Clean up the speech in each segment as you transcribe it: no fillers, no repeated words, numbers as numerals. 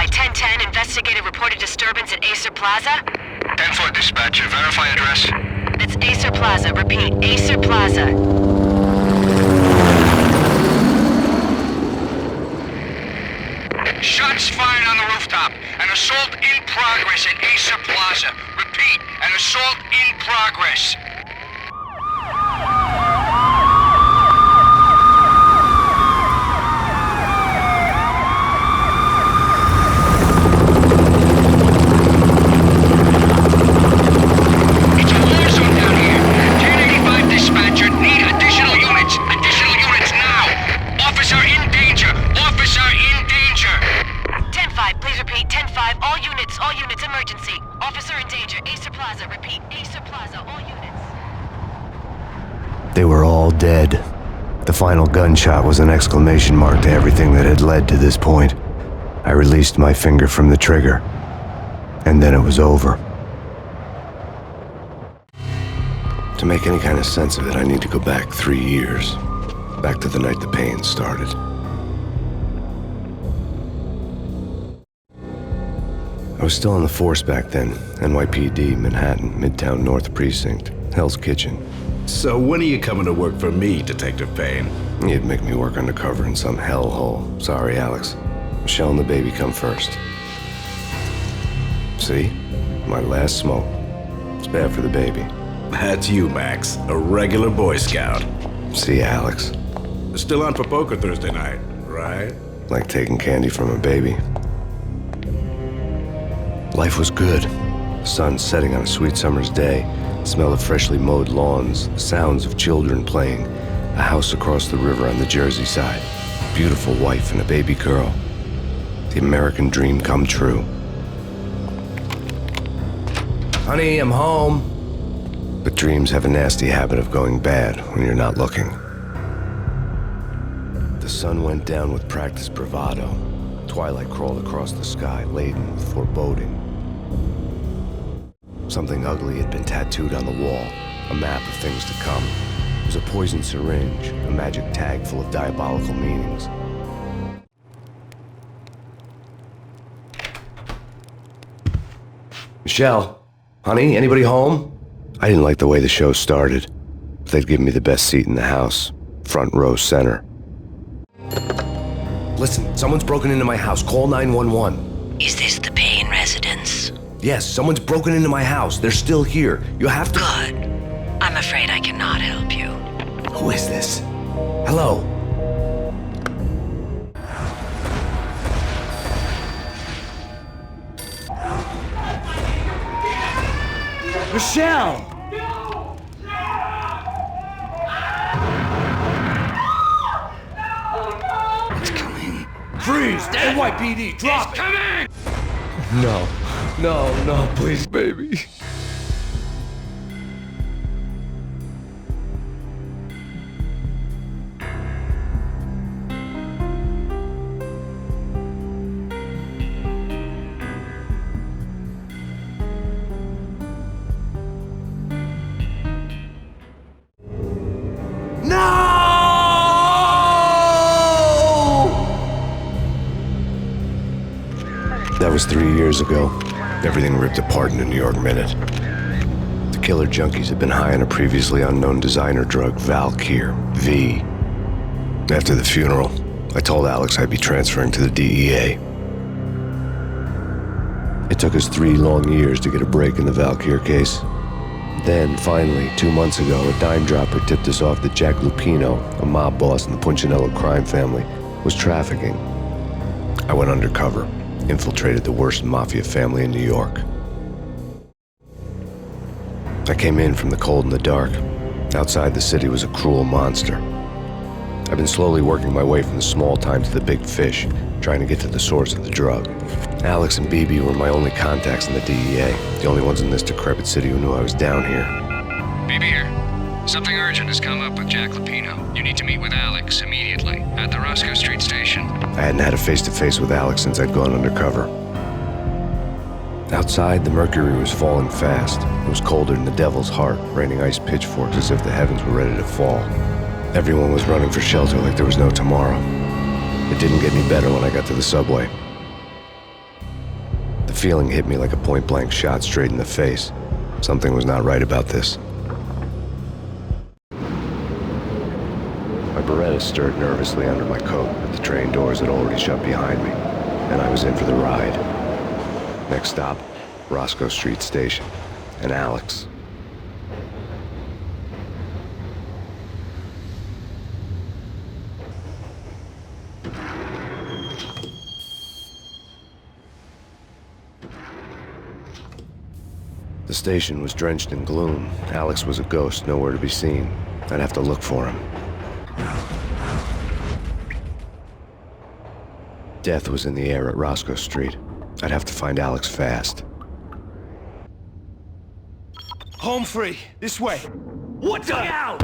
1010, investigated reported disturbance at Acer Plaza. 10-4 dispatcher, verify address. That's Acer Plaza. Repeat, Acer Plaza. Shots fired on the rooftop. An assault in progress at Acer Plaza. Repeat, an assault in progress. It's a war zone down here. 1085 dispatcher, need additional units. Additional units now. Officer in danger. Officer in danger. 10-5, please repeat. 10-5, all units, emergency. Officer in danger, Acer Plaza. Repeat, Acer Plaza, all units. They were all dead. The final gunshot was an exclamation mark to everything that had led to this point. I released my finger from the trigger, and then it was over. To make any kind of sense of it, I need to go back 3 years. Back to the night the pain started. I was still on the force back then. NYPD, Manhattan, Midtown North Precinct, Hell's Kitchen. So when are you coming to work for me, Detective Payne? You'd make me work undercover in some hellhole. Sorry, Alex. Michelle and the baby come first. See? My last smoke. It's bad for the baby. That's you, Max. A regular Boy Scout. See, Alex? Still on for poker Thursday night, right? Like taking candy from a baby. Life was good. The sun setting on a sweet summer's day. The smell of freshly mowed lawns. The sounds of children playing. A house across the river on the Jersey side. Beautiful wife and a baby girl. The American dream come true. Honey, I'm home. But dreams have a nasty habit of going bad when you're not looking. The sun went down with practiced bravado. Twilight crawled across the sky, laden with foreboding. Something ugly had been tattooed on the wall, a map of things to come. It was a poison syringe, a magic tag full of diabolical meanings. Michelle, honey, anybody home? I didn't like the way the show started. They'd give me the best seat in the house, front row center. Listen, someone's broken into my house. Call 911. Is this the Payne residence? Yes, someone's broken into my house. They're still here. You have to... Good. I'm afraid I cannot help you. Who is this? Hello? Michelle! It's coming. Freeze! NYPD, drop it! Coming! No, please, baby. That was 3 years ago. Everything ripped apart in a New York minute. The killer junkies had been high on a previously unknown designer drug, Valkyr, V. After the funeral, I told Alex I'd be transferring to the DEA. It took us 3 long years to get a break in the Valkyr case. Then, finally, 2 months ago, a dime dropper tipped us off that Jack Lupino, a mob boss in the Punchinello crime family, was trafficking. I went undercover. Infiltrated the worst mafia family in New York. I came in from the cold and the dark. Outside the city was a cruel monster. I've been slowly working my way from the small time to the big fish, trying to get to the source of the drug. Alex and BB were my only contacts in the DEA, the only ones in this decrepit city who knew I was down here. BB here. Something urgent has come up with Jack Lupino. You need to meet with Alex immediately at the Roscoe Street station. I hadn't had a face-to-face with Alex since I'd gone undercover. Outside, the mercury was falling fast. It was colder than the devil's heart, raining ice pitchforks as if the heavens were ready to fall. Everyone was running for shelter like there was no tomorrow. It didn't get any better when I got to the subway. feeling hit me like a point-blank shot straight in the face. Something was not right about this. My Beretta stirred nervously under my coat, but the train doors had already shut behind me, and I was in for the ride. Next stop, Roscoe Street Station, and Alex. The station was drenched in gloom. Alex was a ghost, nowhere to be seen. I'd have to look for him. Death was in the air at Roscoe Street. I'd have to find Alex fast. Home free. This way. What the hell?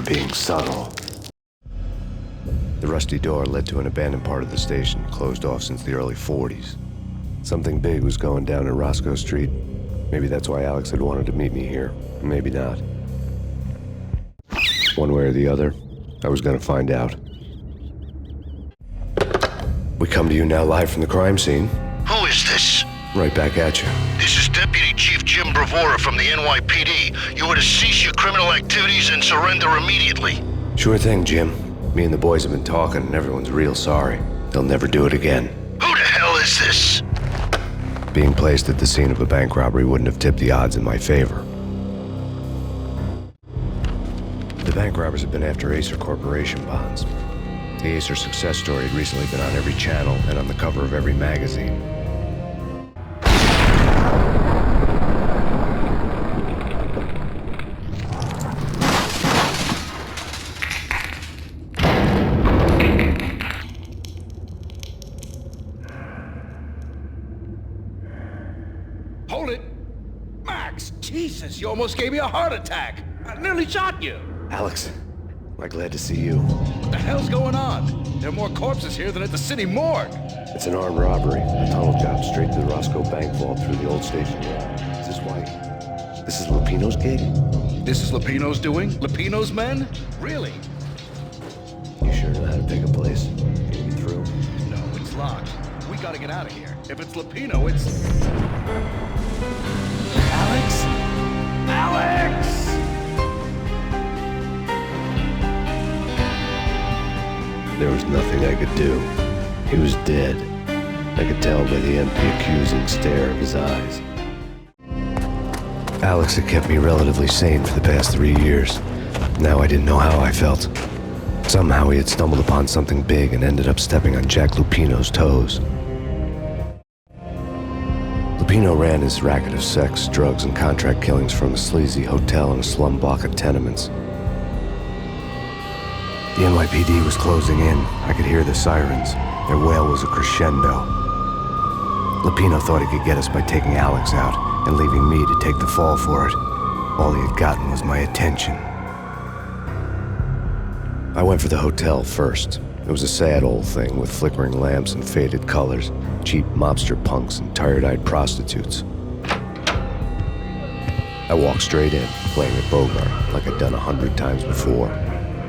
Being subtle. The rusty door led to an abandoned part of the station, closed off since the early 40s. Something big was going down at Roscoe Street. Maybe that's why Alex had wanted to meet me here. Maybe not. One way or the other, I was gonna find out. We come to you now live from the crime scene. Who is this? Right back at you. This is Deputy Chief Jim Bravura from the NYPD. You are to cease your criminal activities and surrender immediately. Sure thing, Jim. Me and the boys have been talking, and everyone's real sorry. They'll never do it again. Who the hell is this? Being placed at the scene of a bank robbery wouldn't have tipped the odds in my favor. The bank robbers had been after Acer Corporation bonds. The Acer success story had recently been on every channel and on the cover of every magazine. Hold it! Max, Jesus, you almost gave me a heart attack! I nearly shot you! Alex, I'm glad to see you. What the hell's going on? There are more corpses here than at the city morgue! It's an armed robbery, a tunnel job straight to the Roscoe Bank vault through the old station. Is this why? This is Lupino's gig? This is Lupino's doing? Lupino's men? Really? You sure know how to pick a place? Can you get through? No, it's locked. We gotta get out of here. If it's Lupino, it's... Alex? Alex! There was nothing I could do. He was dead. I could tell by the empty, accusing stare of his eyes. Alex had kept me relatively sane for the past 3 years. Now I didn't know how I felt. Somehow he had stumbled upon something big and ended up stepping on Jack Lupino's toes. Lupino ran his racket of sex, drugs, and contract killings from a sleazy hotel in a slum block of tenements. The NYPD was closing in. I could hear the sirens. Their wail was a crescendo. Lupino thought he could get us by taking Alex out and leaving me to take the fall for it. All he had gotten was my attention. I went for the hotel first. It was a sad old thing with flickering lamps and faded colors, cheap mobster punks and tired-eyed prostitutes. I walked straight in, playing at Bogart like I'd done 100 times before.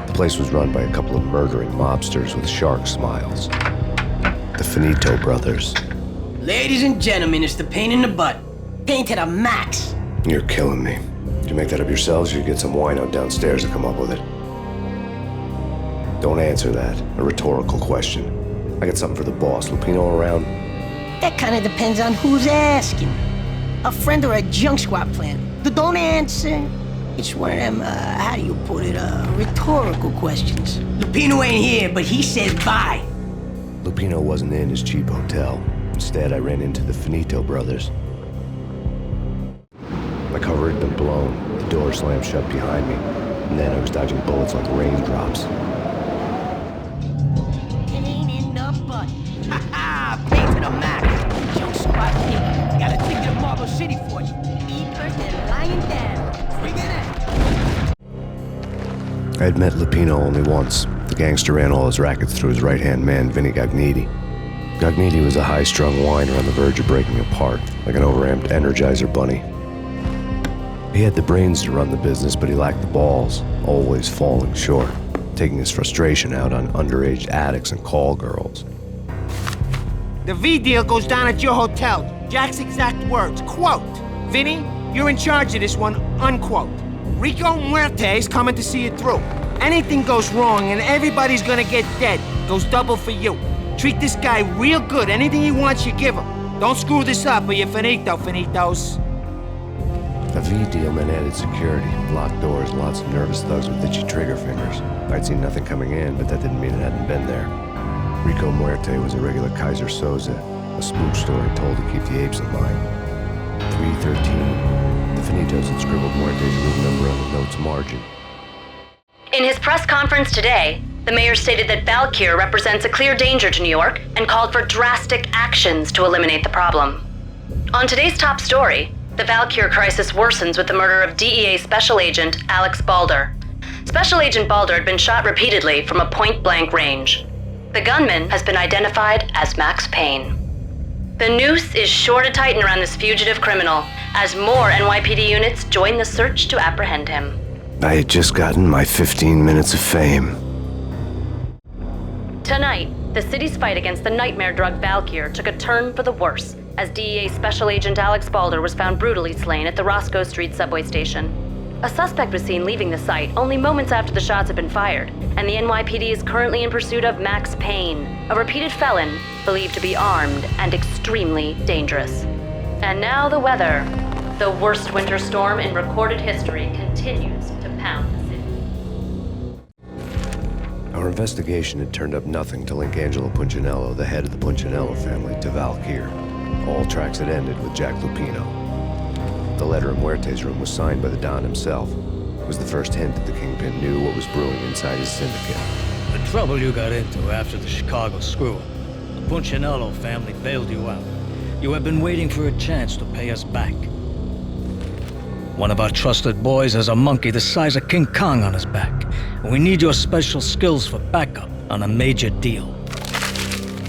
The place was run by a couple of murdering mobsters with shark smiles. The Finito brothers. Ladies and gentlemen, it's the pain in the butt. Pain to the max. You're killing me. Did you make that up yourselves, or you get some wino downstairs to come up with it? Don't answer that. A rhetorical question. I got something for the boss. Lupino around? That kind of depends on who's asking. A friend or a junk squad plan. Don't answer. It's one of them, how do you put it, rhetorical questions. Lupino ain't here, but he says bye. Lupino wasn't in his cheap hotel. Instead, I ran into the Finito brothers. My cover had been blown. The door slammed shut behind me. And then I was dodging bullets like raindrops. Pain in the butt. Ha ha! Pain to the max. Junk squad kid. Got a ticket to Marble City for you. Be first and lying down. Bring it in. I'd met Lupino only once. The gangster ran all his rackets through his right-hand man, Vinny Gagniti. Gagniti was a high-strung whiner on the verge of breaking apart, like an overamped Energizer bunny. He had the brains to run the business, but he lacked the balls, always falling short, taking his frustration out on underage addicts and call girls. The V deal goes down at your hotel. Jack's exact words, quote, "Vinny, you're in charge of this one," unquote. Rico Muerte's coming to see it through. Anything goes wrong and everybody's gonna get dead. Goes double for you. Treat this guy real good. Anything he wants, you give him. Don't screw this up or you're finito, finitos. A V deal meant added security, locked doors, lots of nervous thugs with itchy trigger fingers. I'd seen nothing coming in, but that didn't mean it hadn't been there. Rico Muerte was a regular Kaiser Soze, a spook story told to keep the apes in line. 313. The Finitos had scribbled Muerte's room number on the note's margin. In his press conference today, the mayor stated that Valkyr represents a clear danger to New York and called for drastic actions to eliminate the problem. On today's top story, the Valkyr crisis worsens with the murder of DEA Special Agent Alex Balder. Special Agent Balder had been shot repeatedly from a point-blank range. The gunman has been identified as Max Payne. The noose is sure to tighten around this fugitive criminal as more NYPD units join the search to apprehend him. I had just gotten my 15 minutes of fame. Tonight, the city's fight against the nightmare drug Valkyr took a turn for the worse as DEA Special Agent Alex Balder was found brutally slain at the Roscoe Street subway station. A suspect was seen leaving the site only moments after the shots had been fired, and the NYPD is currently in pursuit of Max Payne, a repeated felon believed to be armed and extremely dangerous. And now the weather. The worst winter storm in recorded history continues to pound the city. Our investigation had turned up nothing to link Angelo Punchinello, the head of the Punchinello family, to Valkyr. All tracks had ended with Jack Lupino. The letter in Muerte's room was signed by the Don himself. It was the first hint that the Kingpin knew what was brewing inside his syndicate. The trouble you got into after the Chicago screw-up. The Punchinello family bailed you out. You have been waiting for a chance to pay us back. One of our trusted boys has a monkey the size of King Kong on his back, and we need your special skills for backup on a major deal.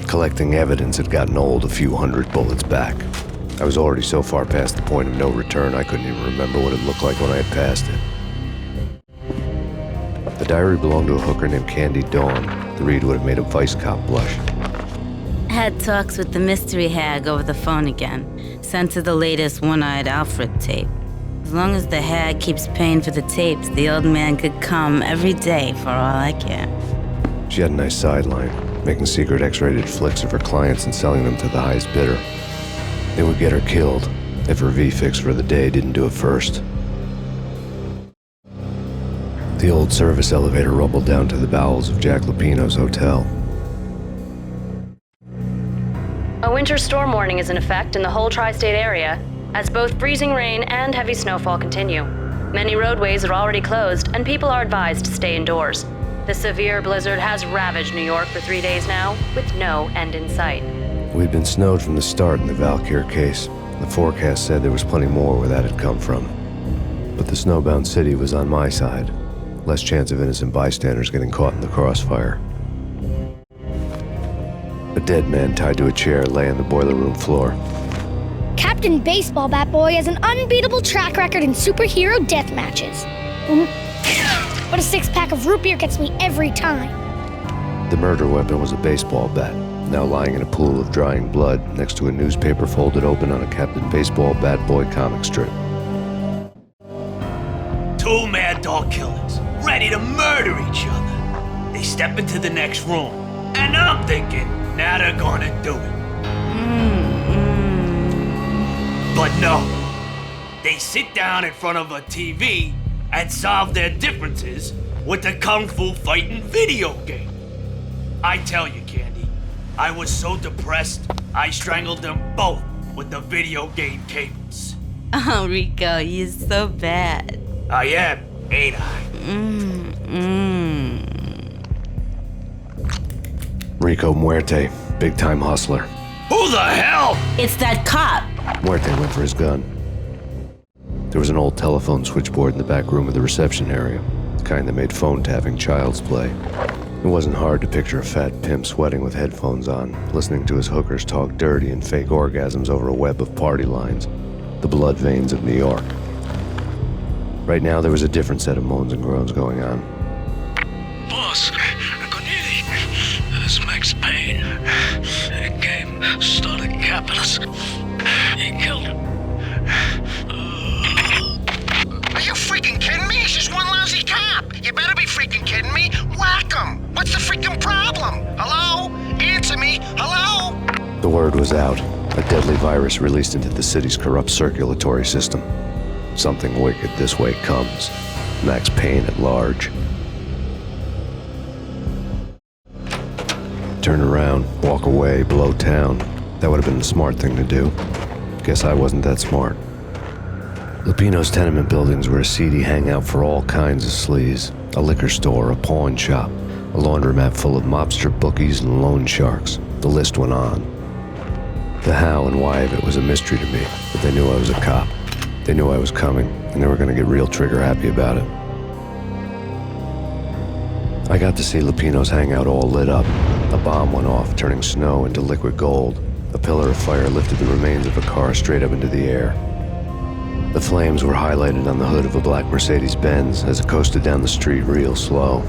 Collecting evidence had gotten old a few hundred bullets back. I was already so far past the point of no return I couldn't even remember what it looked like when I had passed it. The diary belonged to a hooker named Candy Dawn. The read would have made a vice cop blush. Had talks with the mystery hag over the phone again. Sent her the latest One-Eyed Alfred tape. As long as the hag keeps paying for the tapes, the old man could come every day for all I care. She had a nice sideline, making secret X-rated flicks of her clients and selling them to the highest bidder. It would get her killed if her V-fix for the day didn't do it first. The old service elevator rumbled down to the bowels of Jack Lupino's hotel. A winter storm warning is in effect in the whole tri-state area, as both freezing rain and heavy snowfall continue. Many roadways are already closed, and people are advised to stay indoors. The severe blizzard has ravaged New York for 3 days now, with no end in sight. We'd been snowed from the start in the Valkyr case. The forecast said there was plenty more where that had come from. But the snowbound city was on my side. Less chance of innocent bystanders getting caught in the crossfire. A dead man tied to a chair lay on the boiler room floor. Captain Baseball Bat Boy has an unbeatable track record in superhero death matches. But a six-pack of root beer gets me every time. The murder weapon was a baseball bat, now lying in a pool of drying blood next to a newspaper folded open on a Captain Baseball Bat Boy comic strip. Two mad dog killers, ready to murder each other. They step into the next room, and I'm thinking, now they're gonna do it. But no, they sit down in front of a TV and solve their differences with the Kung Fu fighting video game. I tell you, Candy, I was so depressed, I strangled them both with the video game cables. Oh, Rico, you're so bad. I am, ain't I? Rico Muerte, big-time hustler. Who the hell? It's that cop. Muerte went for his gun. There was an old telephone switchboard in the back room of the reception area. kind that made phone tapping child's play. It wasn't hard to picture a fat pimp sweating with headphones on, listening to his hookers talk dirty and fake orgasms over a web of party lines, the blood veins of New York. Right now, there was a different set of moans and groans going on. Boss, this Max Payne. He came, started capping us. He killed him. Are you freaking kidding me? He's just one lousy cop. You better be freaking kidding me. Whack him. What's the freaking problem? Hello? Answer me. Hello? The word was out. A deadly virus released into the city's corrupt circulatory system. Something wicked this way comes. Max Payne at large. Turn around, walk away, blow town. That would have been the smart thing to do. Guess I wasn't that smart. Lupino's tenement buildings were a seedy hangout for all kinds of sleaze. A liquor store, a pawn shop, a laundromat full of mobster bookies and loan sharks. The list went on. The how and why of it was a mystery to me, but they knew I was a cop. They knew I was coming, and they were going to get real trigger happy about it. I got to see Lupino's hangout all lit up. A bomb went off, turning snow into liquid gold. A pillar of fire lifted the remains of a car straight up into the air. The flames were highlighted on the hood of a black Mercedes-Benz as it coasted down the street real slow,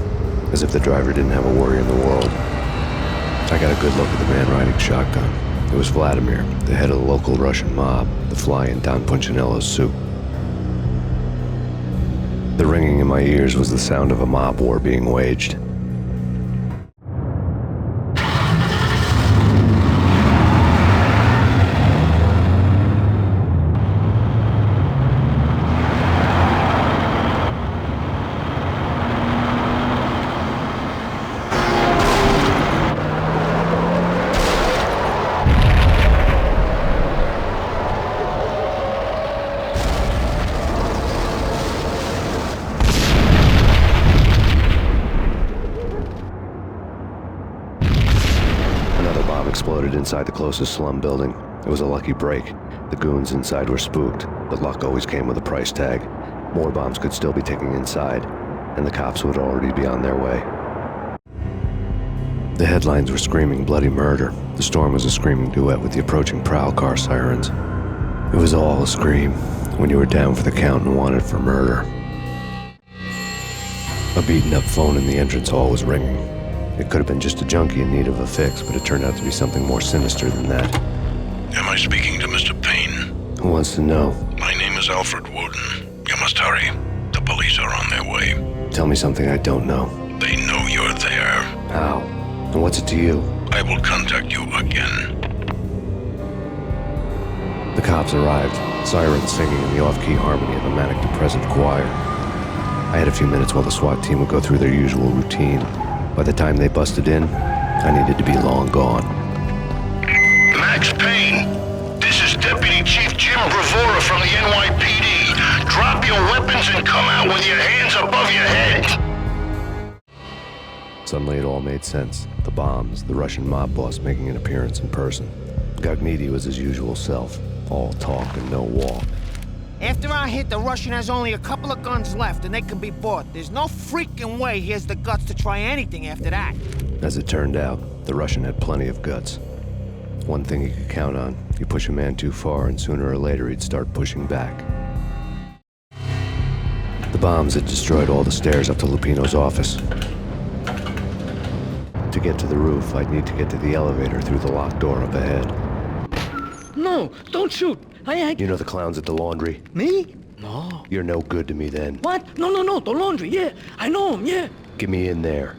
as if the driver didn't have a worry in the world. I got a good look at the man riding shotgun. It was Vladimir, the head of the local Russian mob, the fly in Don Punchinello's soup. The ringing in my ears was the sound of a mob war being waged. Exploded inside the closest slum building. It was a lucky break. The goons inside were spooked, but luck always came with a price tag. More bombs could still be ticking inside, and the cops would already be on their way. The headlines were screaming bloody murder. The storm was a screaming duet with the approaching prowl car sirens. It was all a scream when you were down for the count and wanted for murder. A beaten-up phone in the entrance hall was ringing. It could have been just a junkie in need of a fix, but it turned out to be something more sinister than that. Am I speaking to Mr. Payne? Who wants to know? My name is Alfred Woden. You must hurry. The police are on their way. Tell me something I don't know. They know you're there. How? And what's it to you? I will contact you again. The cops arrived, sirens singing in the off-key harmony of a manic-depressive choir. I had a few minutes while the SWAT team would go through their usual routine. By the time they busted in, I needed to be long gone. Max Payne, this is Deputy Chief Jim Bravura from the NYPD. Drop your weapons and come out with your hands above your head. Suddenly it all made sense. The bombs, the Russian mob boss making an appearance in person. Gagniti was his usual self, all talk and no walk. After our hit, the Russian has only a couple of guns left, and they can be bought. There's no freaking way he has the guts to try anything after that. As it turned out, the Russian had plenty of guts. One thing he could count on, you push a man too far, and sooner or later he'd start pushing back. The bombs had destroyed all the stairs up to Lupino's office. To get to the roof, I'd need to get to the elevator through the locked door up ahead. No, don't shoot. You know the clowns at the laundry? Me? No. You're no good to me then. What? No, the laundry, yeah. I know him, yeah. Get me in there.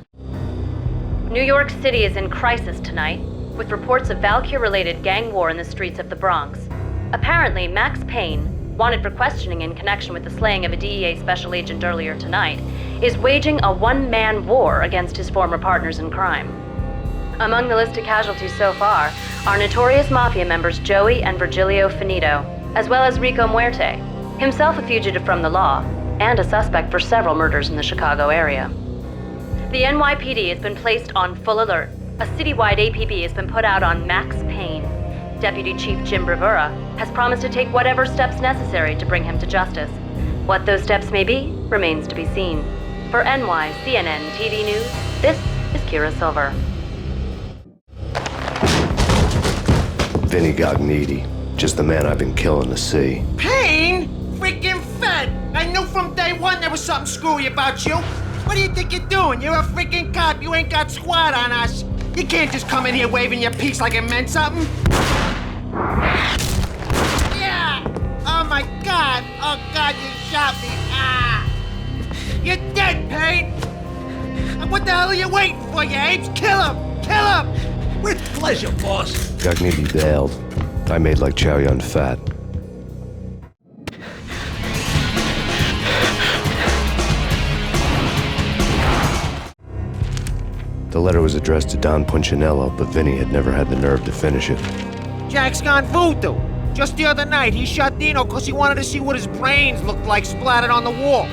New York City is in crisis tonight, with reports of Valkyr-related gang war in the streets of the Bronx. Apparently, Max Payne, wanted for questioning in connection with the slaying of a DEA special agent earlier tonight, is waging a one-man war against his former partners in crime. Among the listed casualties so far are notorious mafia members Joey and Virgilio Finito, as well as Rico Muerte, himself a fugitive from the law, and a suspect for several murders in the Chicago area. The NYPD has been placed on full alert. A citywide APB has been put out on Max Payne. Deputy Chief Jim Bravura has promised to take whatever steps necessary to bring him to justice. What those steps may be remains to be seen. For CNN TV News, this is Kira Silver. Vinny Gognitti, just the man I've been killing to see. Payne? Freaking Fed! I knew from day one there was something screwy about you. What do you think you're doing? You're a freaking cop. You ain't got squad on us. You can't just come in here waving your piece like it meant something. Yeah! Oh my God! Oh God, you shot me! Ah! You're dead, Payne! And what the hell are you waiting for, you apes? Kill him! Kill him! With pleasure, boss. Gognitti bailed. I made like Chow Yun Fat. The letter was addressed to Don Punchinello, but Vinny had never had the nerve to finish it. Jack's gone voodoo. Just the other night, he shot Dino because he wanted to see what his brains looked like splattered on the wall.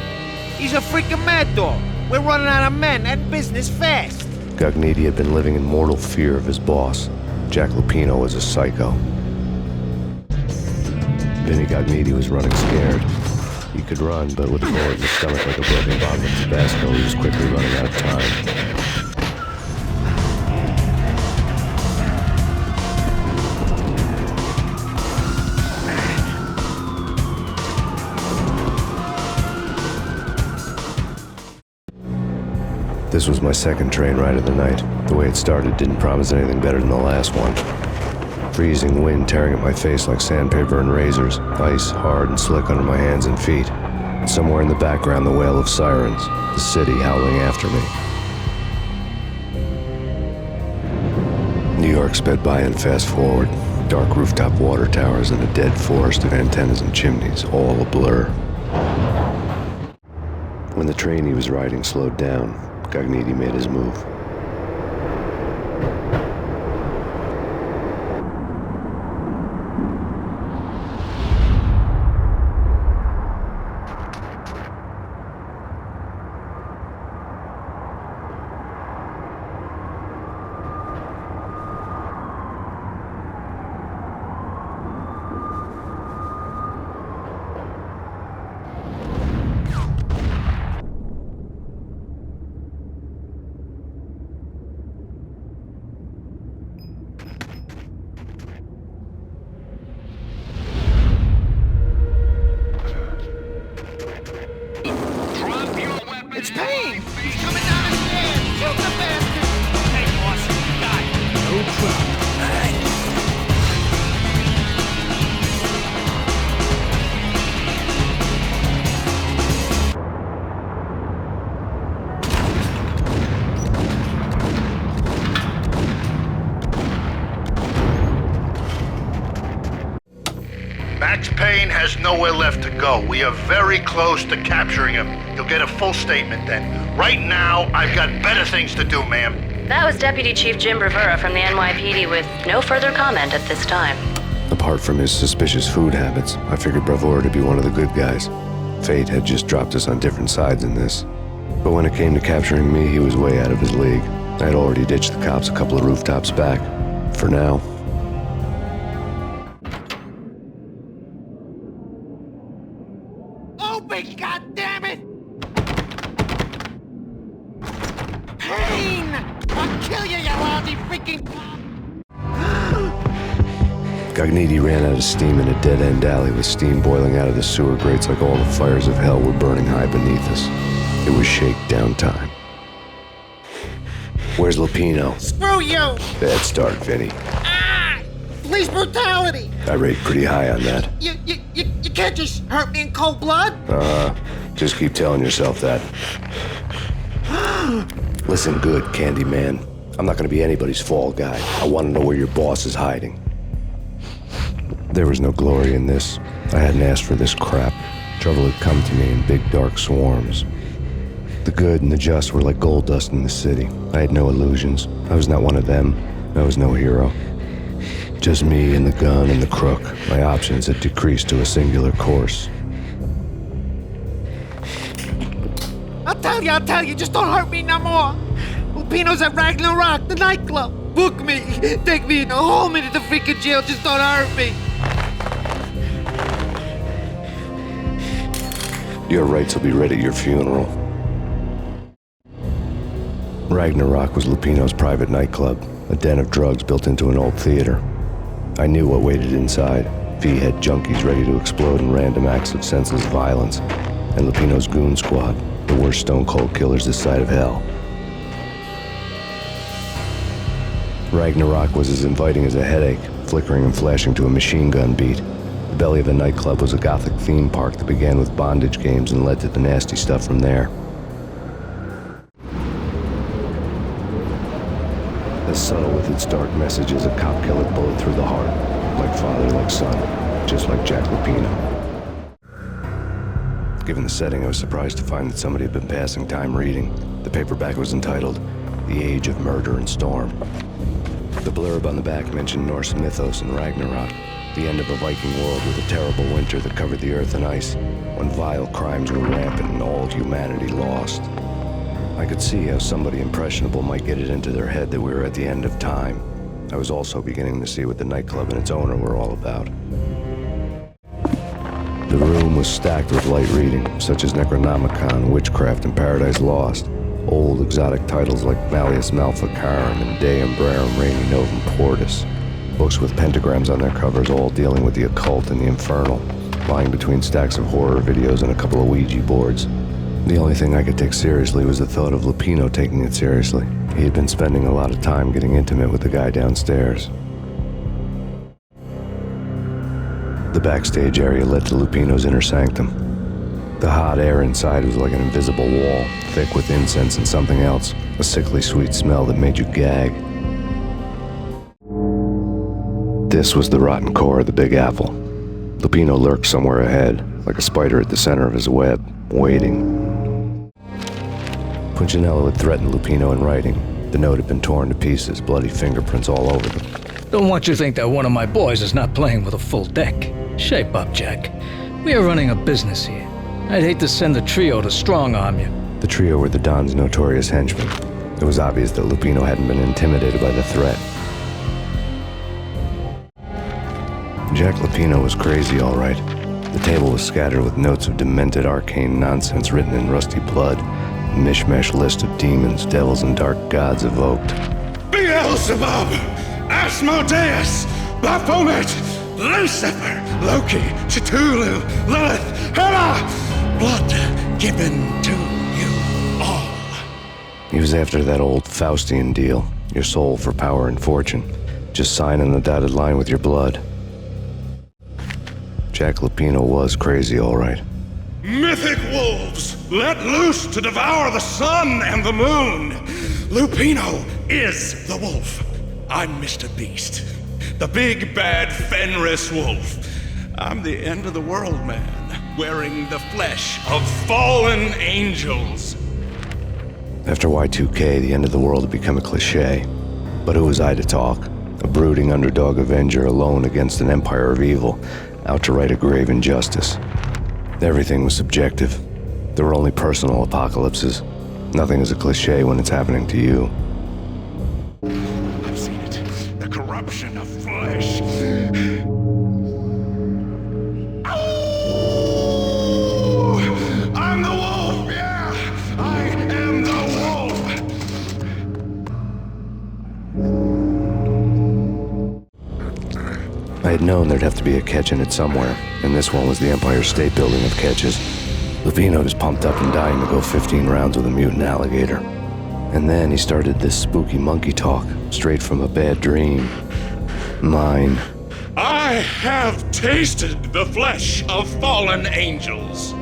He's a freaking mad dog. We're running out of men and business fast. Gognitti had been living in mortal fear of his boss. Jack Lupino was a psycho. Vinny Gognitti was running scared. He could run, but with a bullet in the stomach like a broken bottle of Tabasco, he was quickly running out of time. This was my second train ride of the night. The way it started didn't promise anything better than the last one. Freezing wind tearing at my face like sandpaper and razors, ice hard and slick under my hands and feet. And somewhere in the background, the wail of sirens, the city howling after me. New York sped by and fast forward. Dark rooftop water towers and a dead forest of antennas and chimneys, all a blur. When the train he was riding slowed down, Gognitti made his move. It's Payne! He's coming down the stairs! Shoot the bastard! Hey, boss, you got it. No problem. All right. Max Payne has nowhere left to go. We are very close to capturing him. You'll get a full statement then. Right now, I've got better things to do, ma'am. That was Deputy Chief Jim Bravura from the NYPD with no further comment at this time. Apart from his suspicious food habits, I figured Bravura to be one of the good guys. Fate had just dropped us on different sides in this. But when it came to capturing me, he was way out of his league. I had already ditched the cops a couple of rooftops back. For now. Open, goddammit! Payne! I'll kill you, you lousy freaking cop! Gognitti ran out of steam in a dead-end alley with steam boiling out of the sewer grates like all the fires of hell were burning high beneath us. It was shakedown time. Where's Lupino? Screw you! Bad start, Vinny. Ah! Police brutality! I rate pretty high on that. You can't just hurt me in cold blood? Just keep telling yourself that. Listen good, Candyman. I'm not gonna be anybody's fall guy. I wanna know where your boss is hiding. There was no glory in this. I hadn't asked for this crap. Trouble had come to me in big dark swarms. The good and the just were like gold dust in the city. I had no illusions. I was not one of them. I was no hero. Just me and the gun and the crook. My options had decreased to a singular course. I'll tell you, just don't hurt me no more. Lupino's at Ragnarok, the nightclub. Book me, take me in, haul me to the freaking jail, just don't hurt me. Your rights will be ready at your funeral. Ragnarok was Lupino's private nightclub, a den of drugs built into an old theater. I knew what waited inside. V-head junkies ready to explode in random acts of senseless violence, and Lupino's goon squad, the worst stone-cold killers this side of hell. Ragnarok was as inviting as a headache, flickering and flashing to a machine gun beat. The belly of the nightclub was a gothic theme park that began with bondage games and led to the nasty stuff from there. As subtle with its dark message as a cop killer bullet through the heart, like father, like son, just like Jack Lupino. Given the setting, I was surprised to find that somebody had been passing time reading. The paperback was entitled, The Age of Murder and Storm. The blurb on the back mentioned Norse mythos and Ragnarok, the end of a Viking world with a terrible winter that covered the earth in ice, when vile crimes were rampant and all humanity lost. I could see how somebody impressionable might get it into their head that we were at the end of time. I was also beginning to see what the nightclub and its owner were all about. The room was stacked with light reading, such as Necronomicon, Witchcraft, and Paradise Lost. Old exotic titles like Malleus Maleficarum and De Umbrarum Reini Novum Portus. Books with pentagrams on their covers, all dealing with the occult and the infernal, lying between stacks of horror videos and a couple of Ouija boards. The only thing I could take seriously was the thought of Lupino taking it seriously. He had been spending a lot of time getting intimate with the guy downstairs. The backstage area led to Lupino's inner sanctum. The hot air inside was like an invisible wall, thick with incense and something else, a sickly sweet smell that made you gag. This was the rotten core of the Big Apple. Lupino lurked somewhere ahead, like a spider at the center of his web, waiting. Punchinello had threatened Lupino in writing. The note had been torn to pieces, bloody fingerprints all over them. Don't want you to think that one of my boys is not playing with a full deck. Shape up, Jack. We are running a business here. I'd hate to send the trio to strong-arm you. The trio were the Don's notorious henchmen. It was obvious that Lupino hadn't been intimidated by the threat. Jack Lupino was crazy, all right. The table was scattered with notes of demented arcane nonsense written in rusty blood. A mishmash list of demons, devils, and dark gods evoked. Beelzebub! Asmodeus! Baphomet! Lucifer! Loki! Cthulhu! Lilith! Hela! Blood given to you all. He was after that old Faustian deal. Your soul for power and fortune. Just sign on the dotted line with your blood. Jack Lupino was crazy, all right. Mythic wolves, let loose to devour the sun and the moon. Lupino is the wolf. I'm Mr. Beast, the big bad Fenris wolf. I'm the end of the world man, wearing the flesh of fallen angels. After Y2K, the end of the world had become a cliche. But who was I to talk? A brooding underdog avenger alone against an empire of evil, out to right a grave injustice. Everything was subjective. There were only personal apocalypses. Nothing is a cliche when it's happening to you. I've seen it. The corruption of flesh. Oh! I'm the wolf, yeah! I am the wolf! I had known there'd have to be a catch in it somewhere, and this one was the Empire State Building of catches. Lupino was pumped up and dying to go 15 rounds with a mutant alligator. And then he started this spooky monkey talk, straight from a bad dream. Mine. I have tasted the flesh of fallen angels.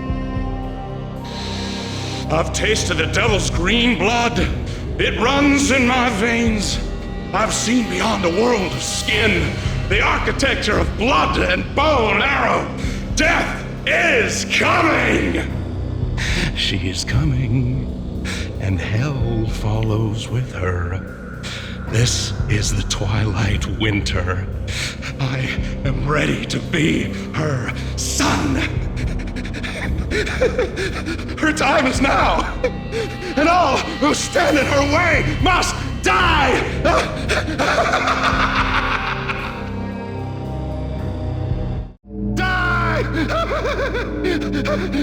I've tasted the devil's green blood. It runs in my veins. I've seen beyond a world of skin, the architecture of blood and bow and arrow. Death is coming! She is coming, and hell follows with her. This is the twilight winter. I am ready to be her son. Her time is now, and all who stand in her way must die!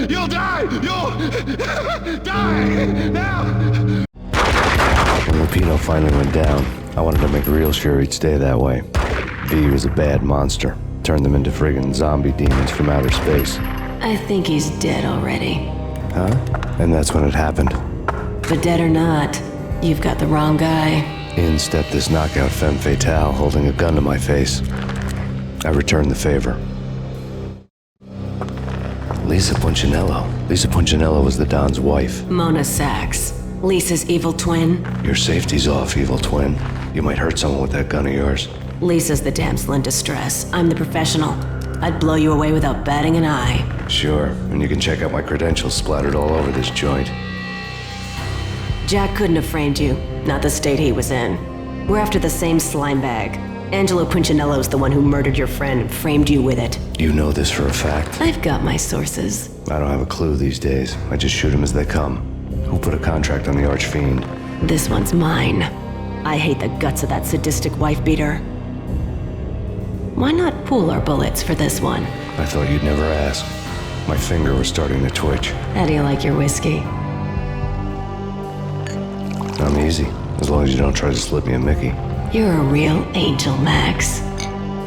You'll die! You'll die! Now! When Lupino finally went down, I wanted to make real sure he'd stay that way. V was a bad monster. Turned them into friggin' zombie demons from outer space. I think he's dead already. Huh? And that's when it happened. But dead or not, you've got the wrong guy. In stepped this knockout femme fatale holding a gun to my face. I returned the favor. Lisa Punchinello. Lisa Punchinello was the Don's wife. Mona Sachs. Lisa's evil twin. Your safety's off, evil twin. You might hurt someone with that gun of yours. Lisa's the damsel in distress. I'm the professional. I'd blow you away without batting an eye. Sure, and you can check out my credentials splattered all over this joint. Jack couldn't have framed you. Not the state he was in. We're after the same slime bag. Angelo Punchinello's the one who murdered your friend and framed you with it. You know this for a fact? I've got my sources. I don't have a clue these days. I just shoot them as they come. Who put a contract on the Archfiend? This one's mine. I hate the guts of that sadistic wife-beater. Why not pool our bullets for this one? I thought you'd never ask. My finger was starting to twitch. How do you like your whiskey? I'm easy, as long as you don't try to slip me a Mickey. You're a real angel, Max.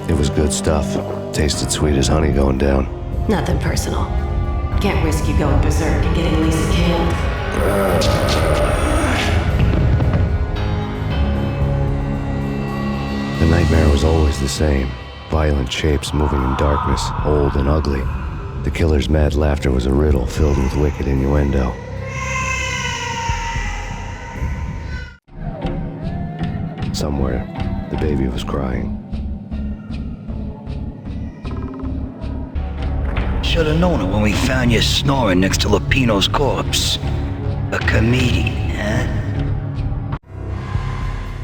It was good stuff. Tasted sweet as honey going down. Nothing personal. Can't risk you going berserk and getting Lisa killed. The nightmare was always the same. Violent shapes moving in darkness, old and ugly. The killer's mad laughter was a riddle filled with wicked innuendo. Somewhere, the baby was crying. Should have known it when we found you snoring next to Lupino's corpse. A comedian, huh?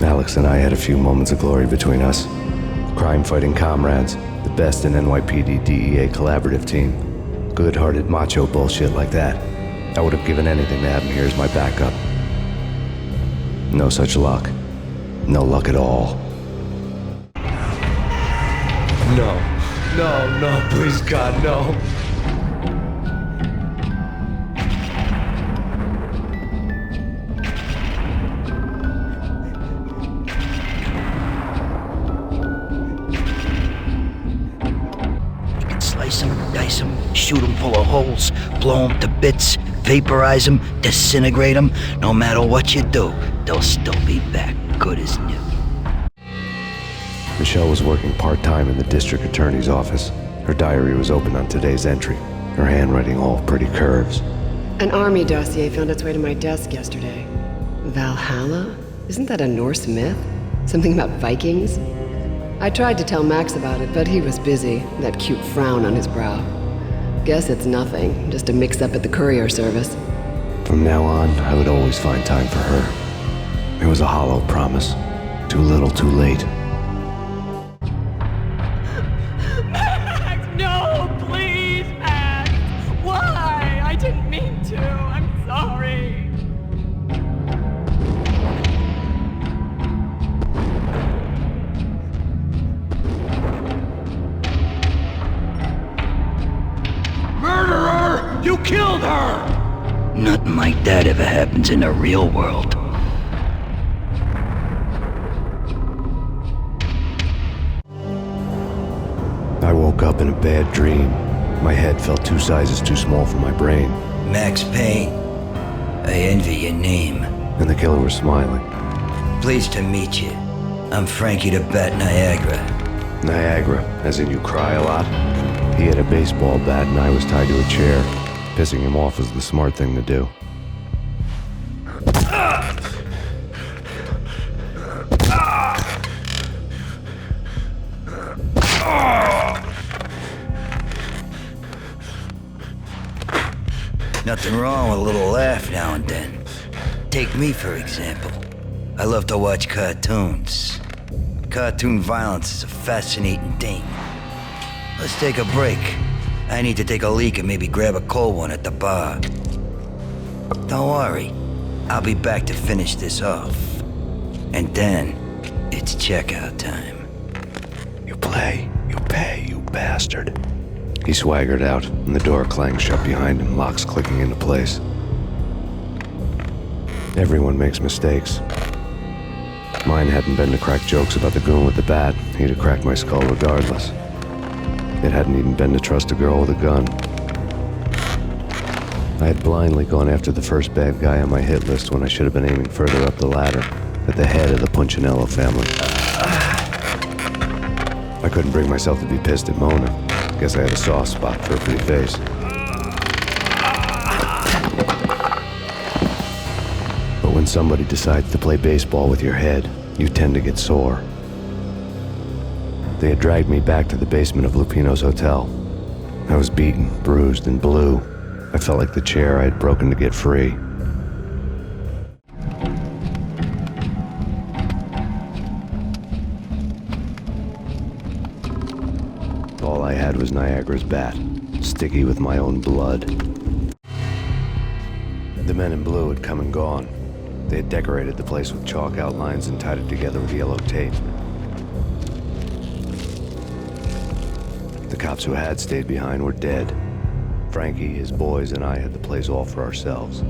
Alex and I had a few moments of glory between us. Crime-fighting comrades, the best in NYPD DEA collaborative team. Good-hearted macho bullshit like that. I would have given anything to have him here as my backup. No such luck. No luck at all. No, please God, no. Slice them, dice them, shoot them full of holes, blow them to bits, vaporize them, disintegrate them. No matter what you do, they'll still be back good as new. Michelle was working part-time in the district attorney's office. Her diary was open on today's entry, her handwriting all pretty curves. An army dossier found its way to my desk yesterday. Valhalla? Isn't that a Norse myth? Something about Vikings? I tried to tell Max about it, but he was busy, that cute frown on his brow. Guess it's nothing, just a mix-up at the courier service. From now on, I would always find time for her. It was a hollow promise. Too little, too late. Max, no, please, Max. Why? I didn't mean to. I'm sorry. Murderer! You killed her! Nothing like that ever happens in the real world. I woke up in a bad dream. My head felt 2 sizes too small for my brain. Max Payne. I envy your name. And the killer was smiling. Pleased to meet you. I'm Frankie the Bat Niagara. Niagara, as in you cry a lot? He had a baseball bat and I was tied to a chair. Pissing him off was the smart thing to do. Nothing wrong with a little laugh now and then. Take me, for example. I love to watch cartoons. Cartoon violence is a fascinating thing. Let's take a break. I need to take a leak and maybe grab a cold one at the bar. Don't worry. I'll be back to finish this off. And then, it's checkout time. You play, you pay, you bastard. He swaggered out, and the door clanged shut behind him, locks clicking into place. Everyone makes mistakes. Mine hadn't been to crack jokes about the goon with the bat. He'd have cracked my skull regardless. It hadn't even been to trust a girl with a gun. I had blindly gone after the first bad guy on my hit list when I should have been aiming further up the ladder, at the head of the Punchinello family. I couldn't bring myself to be pissed at Mona. Guess I had a soft spot for her pretty face. But when somebody decides to play baseball with your head, you tend to get sore. They had dragged me back to the basement of Lupino's hotel. I was beaten, bruised, and blue. I felt like the chair I had broken to get free. All I had was Niagara's bat, sticky with my own blood. The men in blue had come and gone. They had decorated the place with chalk outlines and tied it together with yellow tape. The cops who had stayed behind were dead. Frankie, his boys, and I had the place all for ourselves.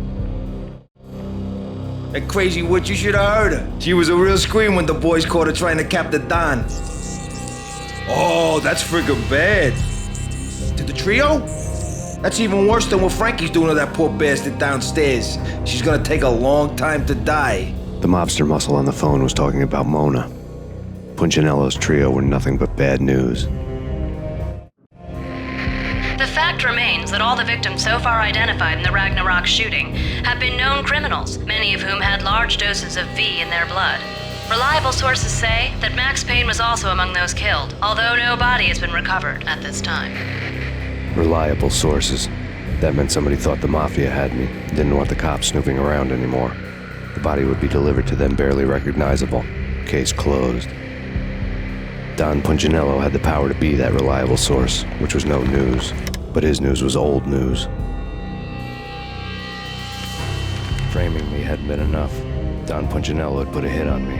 That crazy witch, you should have heard her. She was a real scream when the boys caught her trying to cap the Don. Oh, that's friggin' bad. To the trio? That's even worse than what Frankie's doing to that poor bastard downstairs. She's gonna take a long time to die. The mobster muscle on the phone was talking about Mona. Punchinello's trio were nothing but bad news. The fact remains that all the victims so far identified in the Ragnarok shooting have been known criminals, many of whom had large doses of V in their blood. Reliable sources say that Max Payne was also among those killed, although no body has been recovered at this time. Reliable sources. That meant somebody thought the Mafia had me, didn't want the cops snooping around anymore. The body would be delivered to them barely recognizable. Case closed. Don Punchinello had the power to be that reliable source, which was no news. But his news was old news. Framing me hadn't been enough. Don Punchinello had put a hit on me.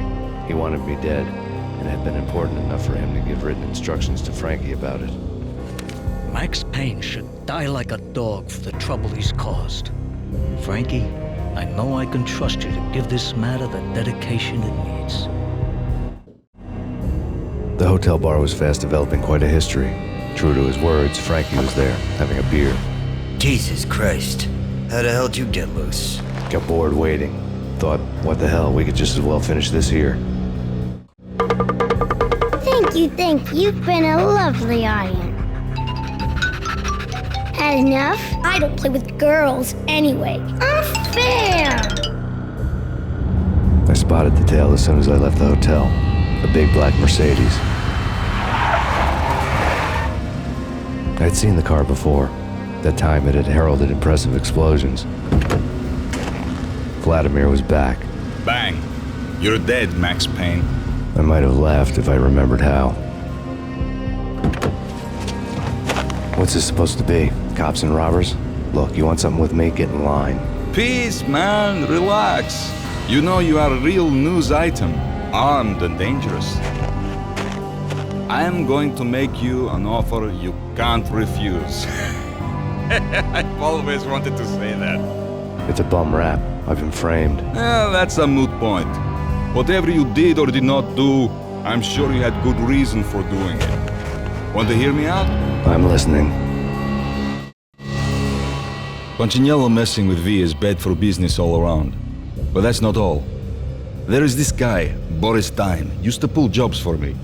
He wanted me dead, and it had been important enough for him to give written instructions to Frankie about it. Max Payne should die like a dog for the trouble he's caused. Frankie, I know I can trust you to give this matter the dedication it needs. The hotel bar was fast developing quite a history. True to his words, Frankie was there, having a beer. Jesus Christ. How the hell did you get loose? Got bored waiting. Thought, what the hell, we could just as well finish this here. Thank you. You've been a lovely audience. Had enough? I don't play with girls anyway. Unfair! I spotted the tail as soon as I left the hotel. A big black Mercedes. I'd seen the car before. That time it had heralded impressive explosions. Vladimir was back. Bang. You're dead, Max Payne. I might have laughed if I remembered how. What's this supposed to be? Cops and robbers? Look, you want something with me? Get in line. Peace, man. Relax. You know you are a real news item. Armed and dangerous. I am going to make you an offer you can't refuse. I've always wanted to say that. It's a bum rap. I've been framed. Well, that's a moot point. Whatever you did or did not do, I'm sure you had good reason for doing it. Want to hear me out? I'm listening. Punchinello messing with V is bad for business all around. But that's not all. There is this guy, Boris Dime, used to pull jobs for me.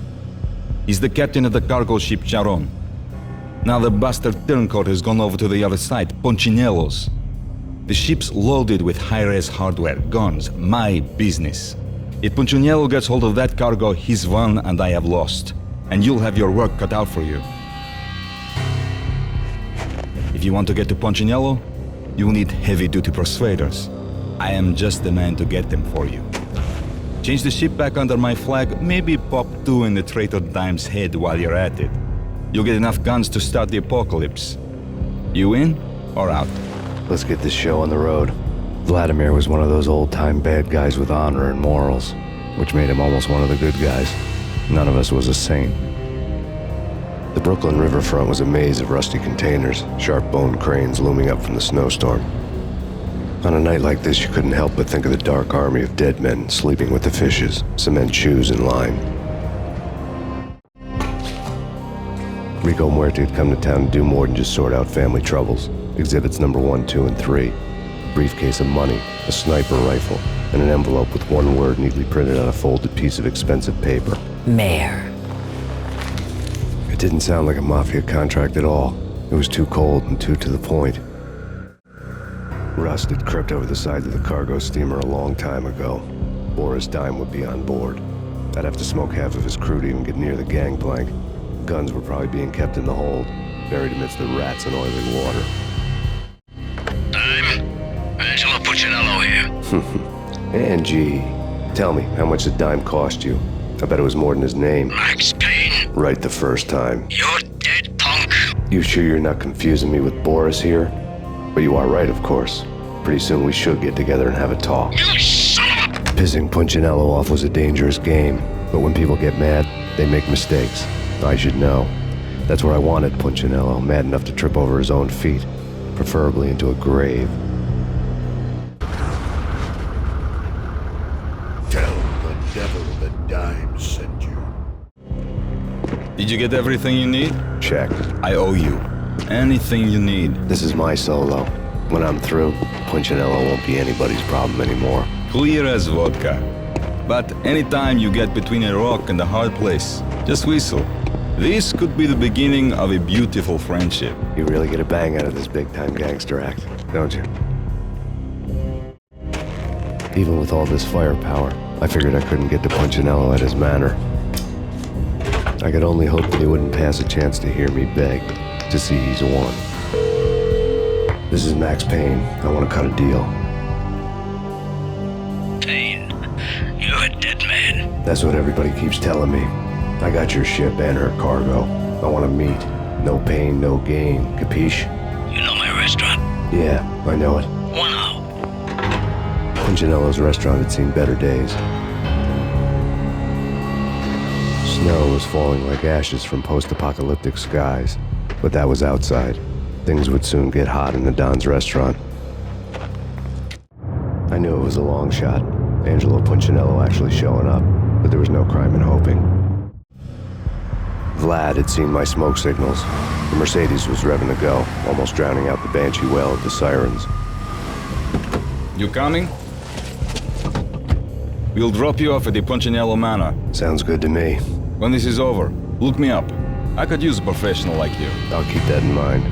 He's the captain of the cargo ship Charon. Now the bastard turncoat has gone over to the other side, Punchinello's. The ship's loaded with high-res hardware, guns, my business. If Punchinello gets hold of that cargo, he's won and I have lost. And you'll have your work cut out for you. If you want to get to Punchinello, you'll need heavy-duty persuaders. I am just the man to get them for you. Change the ship back under my flag, maybe pop 2 in the traitor Dime's head while you're at it. You'll get enough guns to start the apocalypse. You in or out? Let's get this show on the road. Vladimir was one of those old-time bad guys with honor and morals, which made him almost one of the good guys. None of us was a saint. The Brooklyn riverfront was a maze of rusty containers, sharp-boned cranes looming up from the snowstorm. On a night like this, you couldn't help but think of the dark army of dead men sleeping with the fishes, cement shoes in line. Rico Muerte had come to town to do more than just sort out family troubles. Exhibits number 1, 2, and 3. A briefcase of money, a sniper rifle, and an envelope with one word neatly printed on a folded piece of expensive paper. Mayor. It didn't sound like a mafia contract at all. It was too cold and too to the point. Rust had crept over the sides of the cargo steamer a long time ago. Boris Dime would be on board. I'd have to smoke half of his crew to even get near the gangplank. Guns were probably being kept in the hold, buried amidst the rats and oily water. Dime? Angelo Puccinello here. Angie, tell me, how much did Dime cost you? I bet it was more than his name. Max Payne. Right the first time. You're dead, punk. You sure you're not confusing me with Boris here? But you are right, of course. Pretty soon we should get together and have a talk. You son of a... Pissing Punchinello off was a dangerous game, but when people get mad, they make mistakes. I should know. That's where I wanted Punchinello, mad enough to trip over his own feet, preferably into a grave. Tell the devil that Dime sent you. Did you get everything you need? Check. I owe you. Anything you need. This is my solo. When I'm through, Punchinello won't be anybody's problem anymore. Clear as vodka. But anytime you get between a rock and a hard place, just whistle. This could be the beginning of a beautiful friendship. You really get a bang out of this big-time gangster act, don't you? Even with all this firepower, I figured I couldn't get to Punchinello at his manor. I could only hope that he wouldn't pass a chance to hear me beg, to see he's won. This is Max Payne. I want to cut a deal. Payne, you're a dead man. That's what everybody keeps telling me. I got your ship and her cargo. I want to meet. No pain, no gain. Capiche? You know my restaurant? Yeah, I know it. 1 hour. Punchinello's restaurant had seen better days. Snow was falling like ashes from post-apocalyptic skies, but that was outside. Things would soon get hot in the Don's restaurant. I knew it was a long shot, Angelo Punchinello actually showing up, but there was no crime in hoping. Vlad had seen my smoke signals. The Mercedes was revving to go, almost drowning out the banshee wail of the sirens. You coming? We'll drop you off at the Punchinello Manor. Sounds good to me. When this is over, look me up. I could use a professional like you. I'll keep that in mind.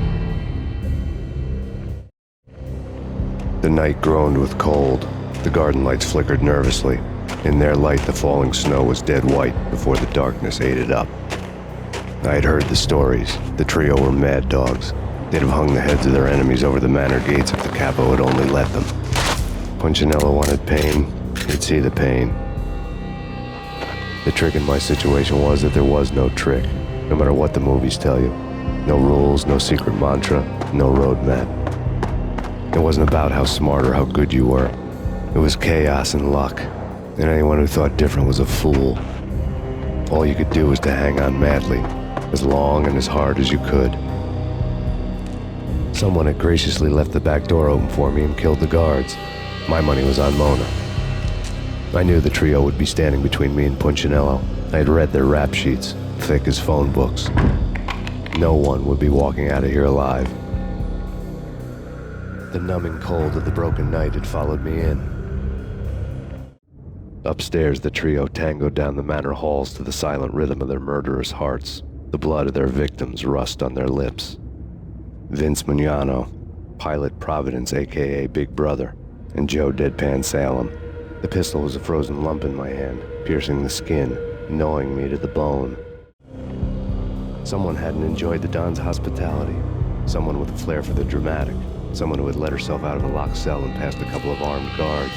The night groaned with cold. The garden lights flickered nervously. In their light, the falling snow was dead white before the darkness ate it up. I had heard the stories. The trio were mad dogs. They'd have hung the heads of their enemies over the manor gates if the capo had only let them. Punchinello wanted pain. He'd see the pain. The trick in my situation was that there was no trick, no matter what the movies tell you. No rules, no secret mantra, no roadmap. It wasn't about how smart or how good you were. It was chaos and luck, and anyone who thought different was a fool. All you could do was to hang on madly, as long and as hard as you could. Someone had graciously left the back door open for me and killed the guards. My money was on Mona. I knew the trio would be standing between me and Punchinello. I had read their rap sheets, thick as phone books. No one would be walking out of here alive. The numbing cold of the broken night had followed me in. Upstairs, the trio tangoed down the manor halls to the silent rhythm of their murderous hearts, the blood of their victims rust on their lips. Vince Mugnano, Pilot Providence, a.k.a. Big Brother, and Joe Deadpan Salem. The pistol was a frozen lump in my hand, piercing the skin, gnawing me to the bone. Someone hadn't enjoyed the Don's hospitality. Someone with a flair for the dramatic. Someone who had let herself out of a locked cell and past a couple of armed guards.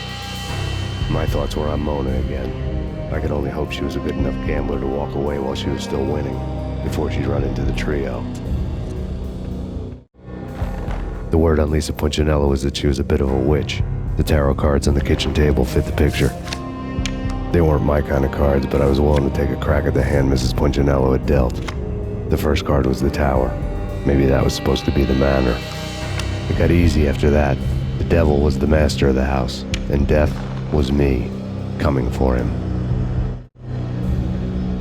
My thoughts were on Mona again. I could only hope she was a good enough gambler to walk away while she was still winning, before she'd run into the trio. The word on Lisa Punchinello was that she was a bit of a witch. The tarot cards on the kitchen table fit the picture. They weren't my kind of cards, but I was willing to take a crack at the hand Mrs. Punchinello had dealt. The first card was the tower. Maybe that was supposed to be the manor. It got easy after that. The devil was the master of the house, and death was me, coming for him.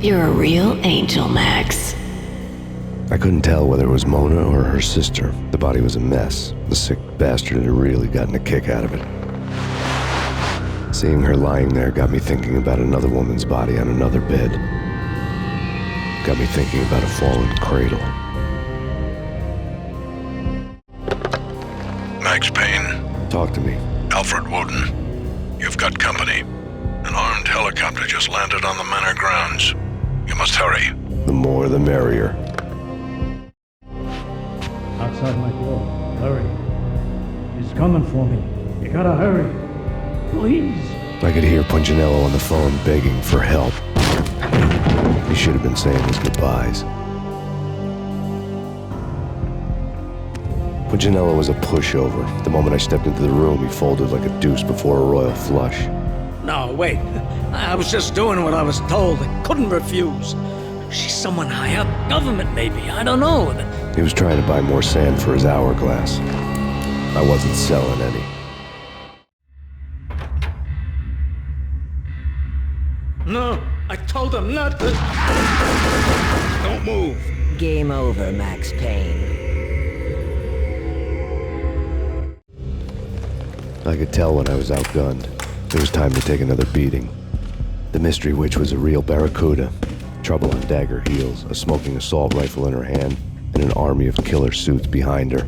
You're a real angel, Max. I couldn't tell whether it was Mona or her sister. The body was a mess. The sick bastard had really gotten a kick out of it. Seeing her lying there got me thinking about another woman's body on another bed. Got me thinking about a fallen cradle. Max Payne. Talk to me. Alfred Woden. You've got company. An armed helicopter just landed on the manor grounds. You must hurry. The more the merrier. Outside my door. Hurry. He's coming for me. You gotta hurry. Please. I could hear Punchinello on the phone begging for help. He should have been saying his goodbyes. Punchinello was a pushover. The moment I stepped into the room, he folded like a deuce before a royal flush. No, wait. I was just doing what I was told. I couldn't refuse. She's someone high up. Government, maybe. I don't know. He was trying to buy more sand for his hourglass. I wasn't selling any. No, I told him not to. Don't move. Game over, Max Payne. I could tell when I was outgunned. It was time to take another beating. The mystery witch was a real barracuda. Trouble on dagger heels, a smoking assault rifle in her hand, and an army of killer suits behind her.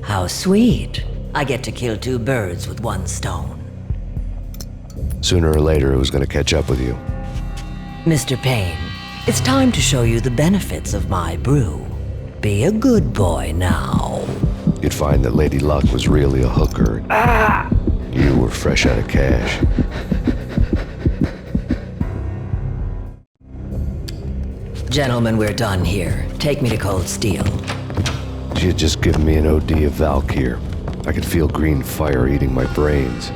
How sweet. I get to kill two birds with one stone. Sooner or later, it was going to catch up with you. Mr. Payne, it's time to show you the benefits of my brew. Be a good boy now. You'd find that Lady Luck was really a hooker. You were fresh out of cash. Gentlemen, we're done here. Take me to Cold Steel. She had just given me an OD of Valkyr. I could feel green fire eating my brains.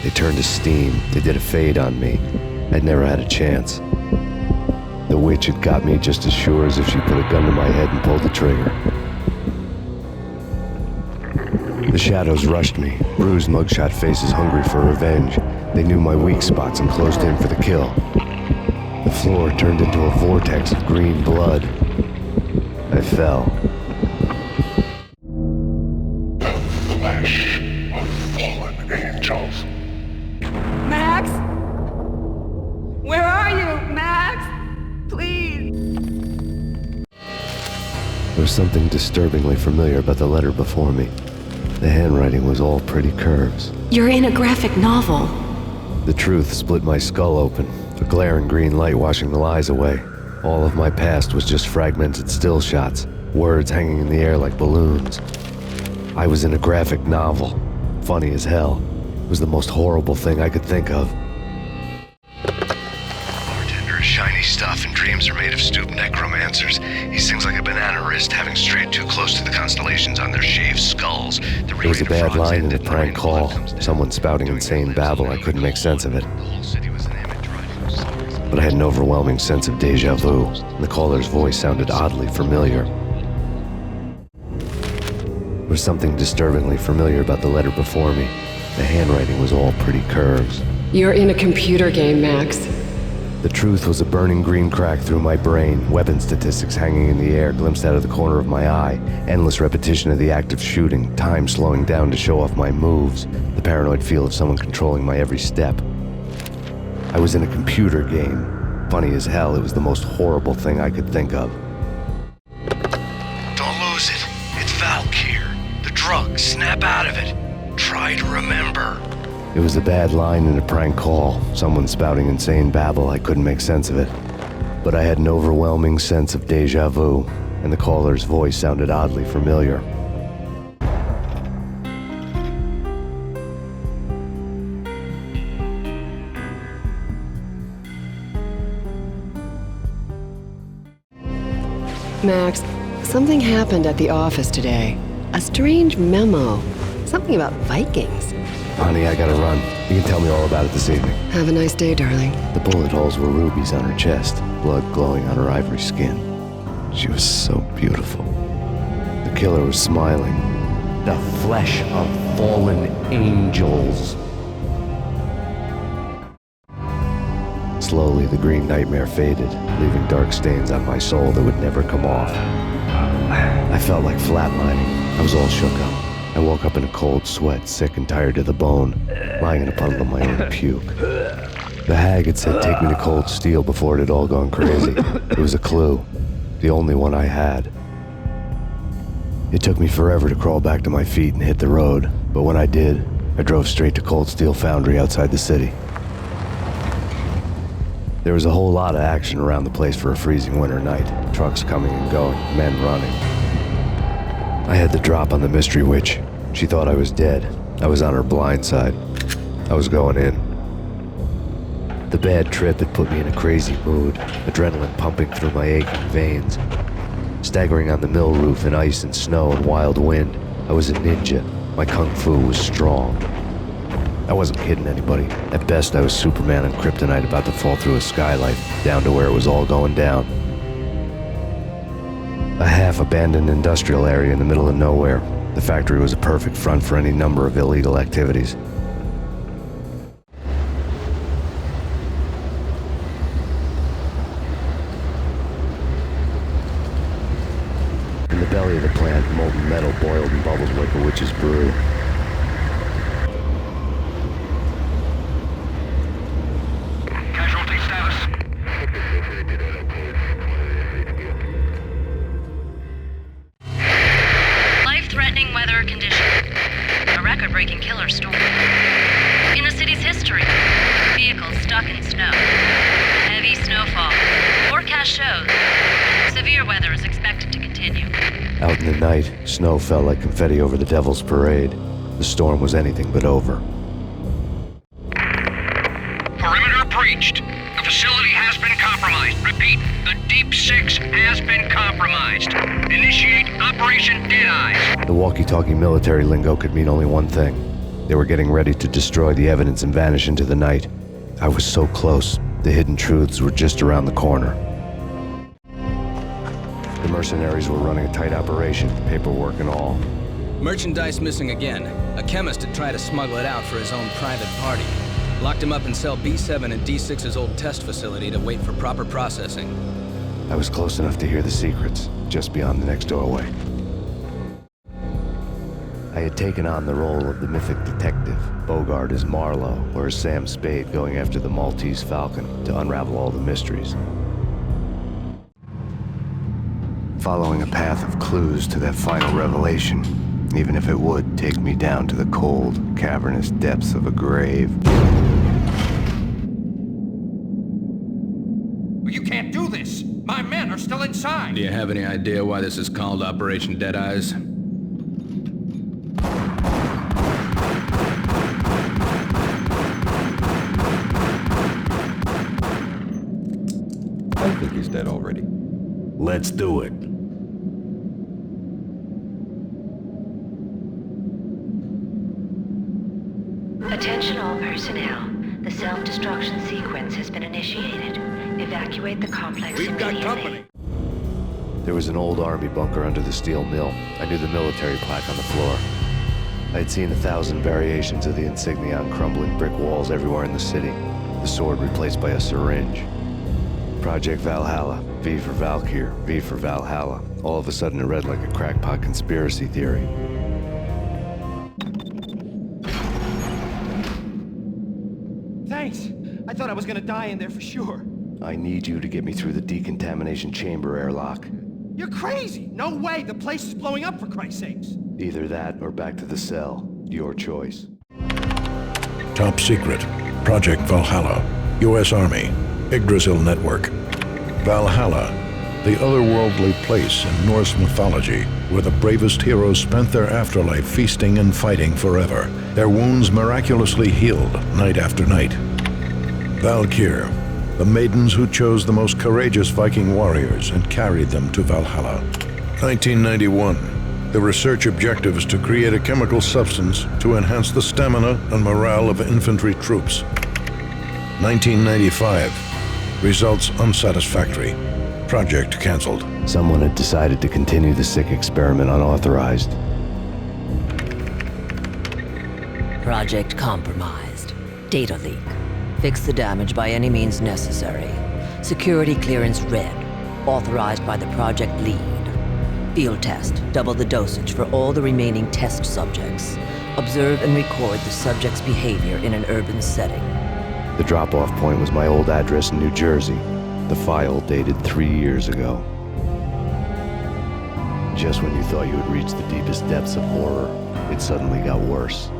They turned to steam. They did a fade on me. I'd never had a chance. The witch had got me just as sure as if she put a gun to my head and pulled the trigger. The shadows rushed me, bruised mugshot faces hungry for revenge. They knew my weak spots and closed in for the kill. The floor turned into a vortex of green blood. I fell. Flesh of fallen angels. Max? Where are you, Max? Please. There was something disturbingly familiar about the letter before me. The handwriting was all pretty curves. You're in a graphic novel. The truth split my skull open, a glaring green light washing the lies away. All of my past was just fragmented still shots, words hanging in the air like balloons. I was in a graphic novel. Funny as hell. It was the most horrible thing I could think of. Bartender is shiny stuff and dreams are made of stooped necromancers. He sings like a banana wrist, having strayed too close to the constellations on their shaved skulls. There was a bad line in the prank call. Someone spouting insane babble. I couldn't make sense of it. But I had an overwhelming sense of deja vu. The caller's voice sounded oddly familiar. There was something disturbingly familiar about the letter before me. The handwriting was all pretty curves. You're in a computer game, Max. The truth was a burning green crack through my brain, weapon statistics hanging in the air, glimpsed out of the corner of my eye, endless repetition of the act of shooting, time slowing down to show off my moves, the paranoid feel of someone controlling my every step. I was in a computer game. Funny as hell, it was the most horrible thing I could think of. Don't lose it. It's Valkyr. The drug. Snap out of it. Try to remember. It was a bad line in a prank call, someone spouting insane babble. I couldn't make sense of it. But I had an overwhelming sense of deja vu, and the caller's voice sounded oddly familiar. Max, something happened at the office today. A strange memo. Something about Vikings. Honey, I gotta run. You can tell me all about it this evening. Have a nice day, darling. The bullet holes were rubies on her chest, blood glowing on her ivory skin. She was so beautiful. The killer was smiling. The flesh of fallen angels. Slowly, the green nightmare faded, leaving dark stains on my soul that would never come off. I felt like flatlining. I was all shook up. I woke up in a cold sweat, sick and tired to the bone, lying in a puddle of my own puke. The hag had said take me to Cold Steel before it had all gone crazy. It was a clue, the only one I had. It took me forever to crawl back to my feet and hit the road, but when I did, I drove straight to Cold Steel Foundry outside the city. There was a whole lot of action around the place for a freezing winter night. Trucks coming and going, men running. I had the drop on the mystery witch. She thought I was dead. I was on her blind side. I was going in. The bad trip had put me in a crazy mood, adrenaline pumping through my aching veins. Staggering on the mill roof in ice and snow and wild wind, I was a ninja. My kung fu was strong. I wasn't kidding anybody. At best, I was Superman on Kryptonite about to fall through a skylight, down to where it was all going down. A half-abandoned industrial area in the middle of nowhere. The factory was a perfect front for any number of illegal activities. In the belly of the plant, molten metal boiled and bubbled like a witch's brew. Casualty status. Life-threatening weather conditions. A record-breaking killer storm. In the city's history, vehicles stuck in snow. Heavy snowfall. Forecast shows severe weather is expected to continue. Out in the night, snow fell like confetti over the Devil's Parade. The storm was anything but over. Perimeter breached. The facility has been compromised. Repeat, the Deep Six has been compromised. Initiate Operation Deadeyes. The walkie-talkie military lingo could mean only one thing. They were getting ready to destroy the evidence and vanish into the night. I was so close. The hidden truths were just around the corner. The mercenaries were running a tight operation, paperwork and all. Merchandise missing again. A chemist had tried to smuggle it out for his own private party. Locked him up in cell B7 in D6's old test facility to wait for proper processing. I was close enough to hear the secrets, just beyond the next doorway. I had taken on the role of the mythic detective, Bogart as Marlowe, or as Sam Spade going after the Maltese Falcon to unravel all the mysteries. Following a path of clues to that final revelation, even if it would take me down to the cold, cavernous depths of a grave. You can't do this! My men are still inside! Do you have any idea why this is called Operation Deadeyes? I think he's dead already. Let's do it. Attention all personnel. The self-destruction sequence has been initiated. Evacuate the complex immediately. There was an old army bunker under the steel mill. I knew the military plaque on the floor. I had seen 1,000 variations of the insignia on crumbling brick walls everywhere in the city. The sword replaced by a syringe. Project Valhalla, V for Valkyr, V for Valhalla. All of a sudden it read like a crackpot conspiracy theory. Thanks. I thought I was gonna die in there for sure. I need you to get me through the decontamination chamber airlock. You're crazy! No way! The place is blowing up, for Christ's sakes! Either that or back to the cell. Your choice. Top secret. Project Valhalla. U.S. Army. Yggdrasil Network. Valhalla. The otherworldly place in Norse mythology where the bravest heroes spent their afterlife feasting and fighting forever. Their wounds miraculously healed night after night. Valkyr. The maidens who chose the most courageous Viking warriors and carried them to Valhalla. 1991. The research objective is to create a chemical substance to enhance the stamina and morale of infantry troops. 1995. Results unsatisfactory. Project canceled. Someone had decided to continue the sick experiment unauthorized. Project compromised. Data leak. Fix the damage by any means necessary. Security clearance red. Authorized by the project lead. Field test. Double the dosage for all the remaining test subjects. Observe and record the subject's behavior in an urban setting. The drop-off point was my old address in New Jersey. The file dated 3 years ago. Just when you thought you had reached the deepest depths of horror, it suddenly got worse.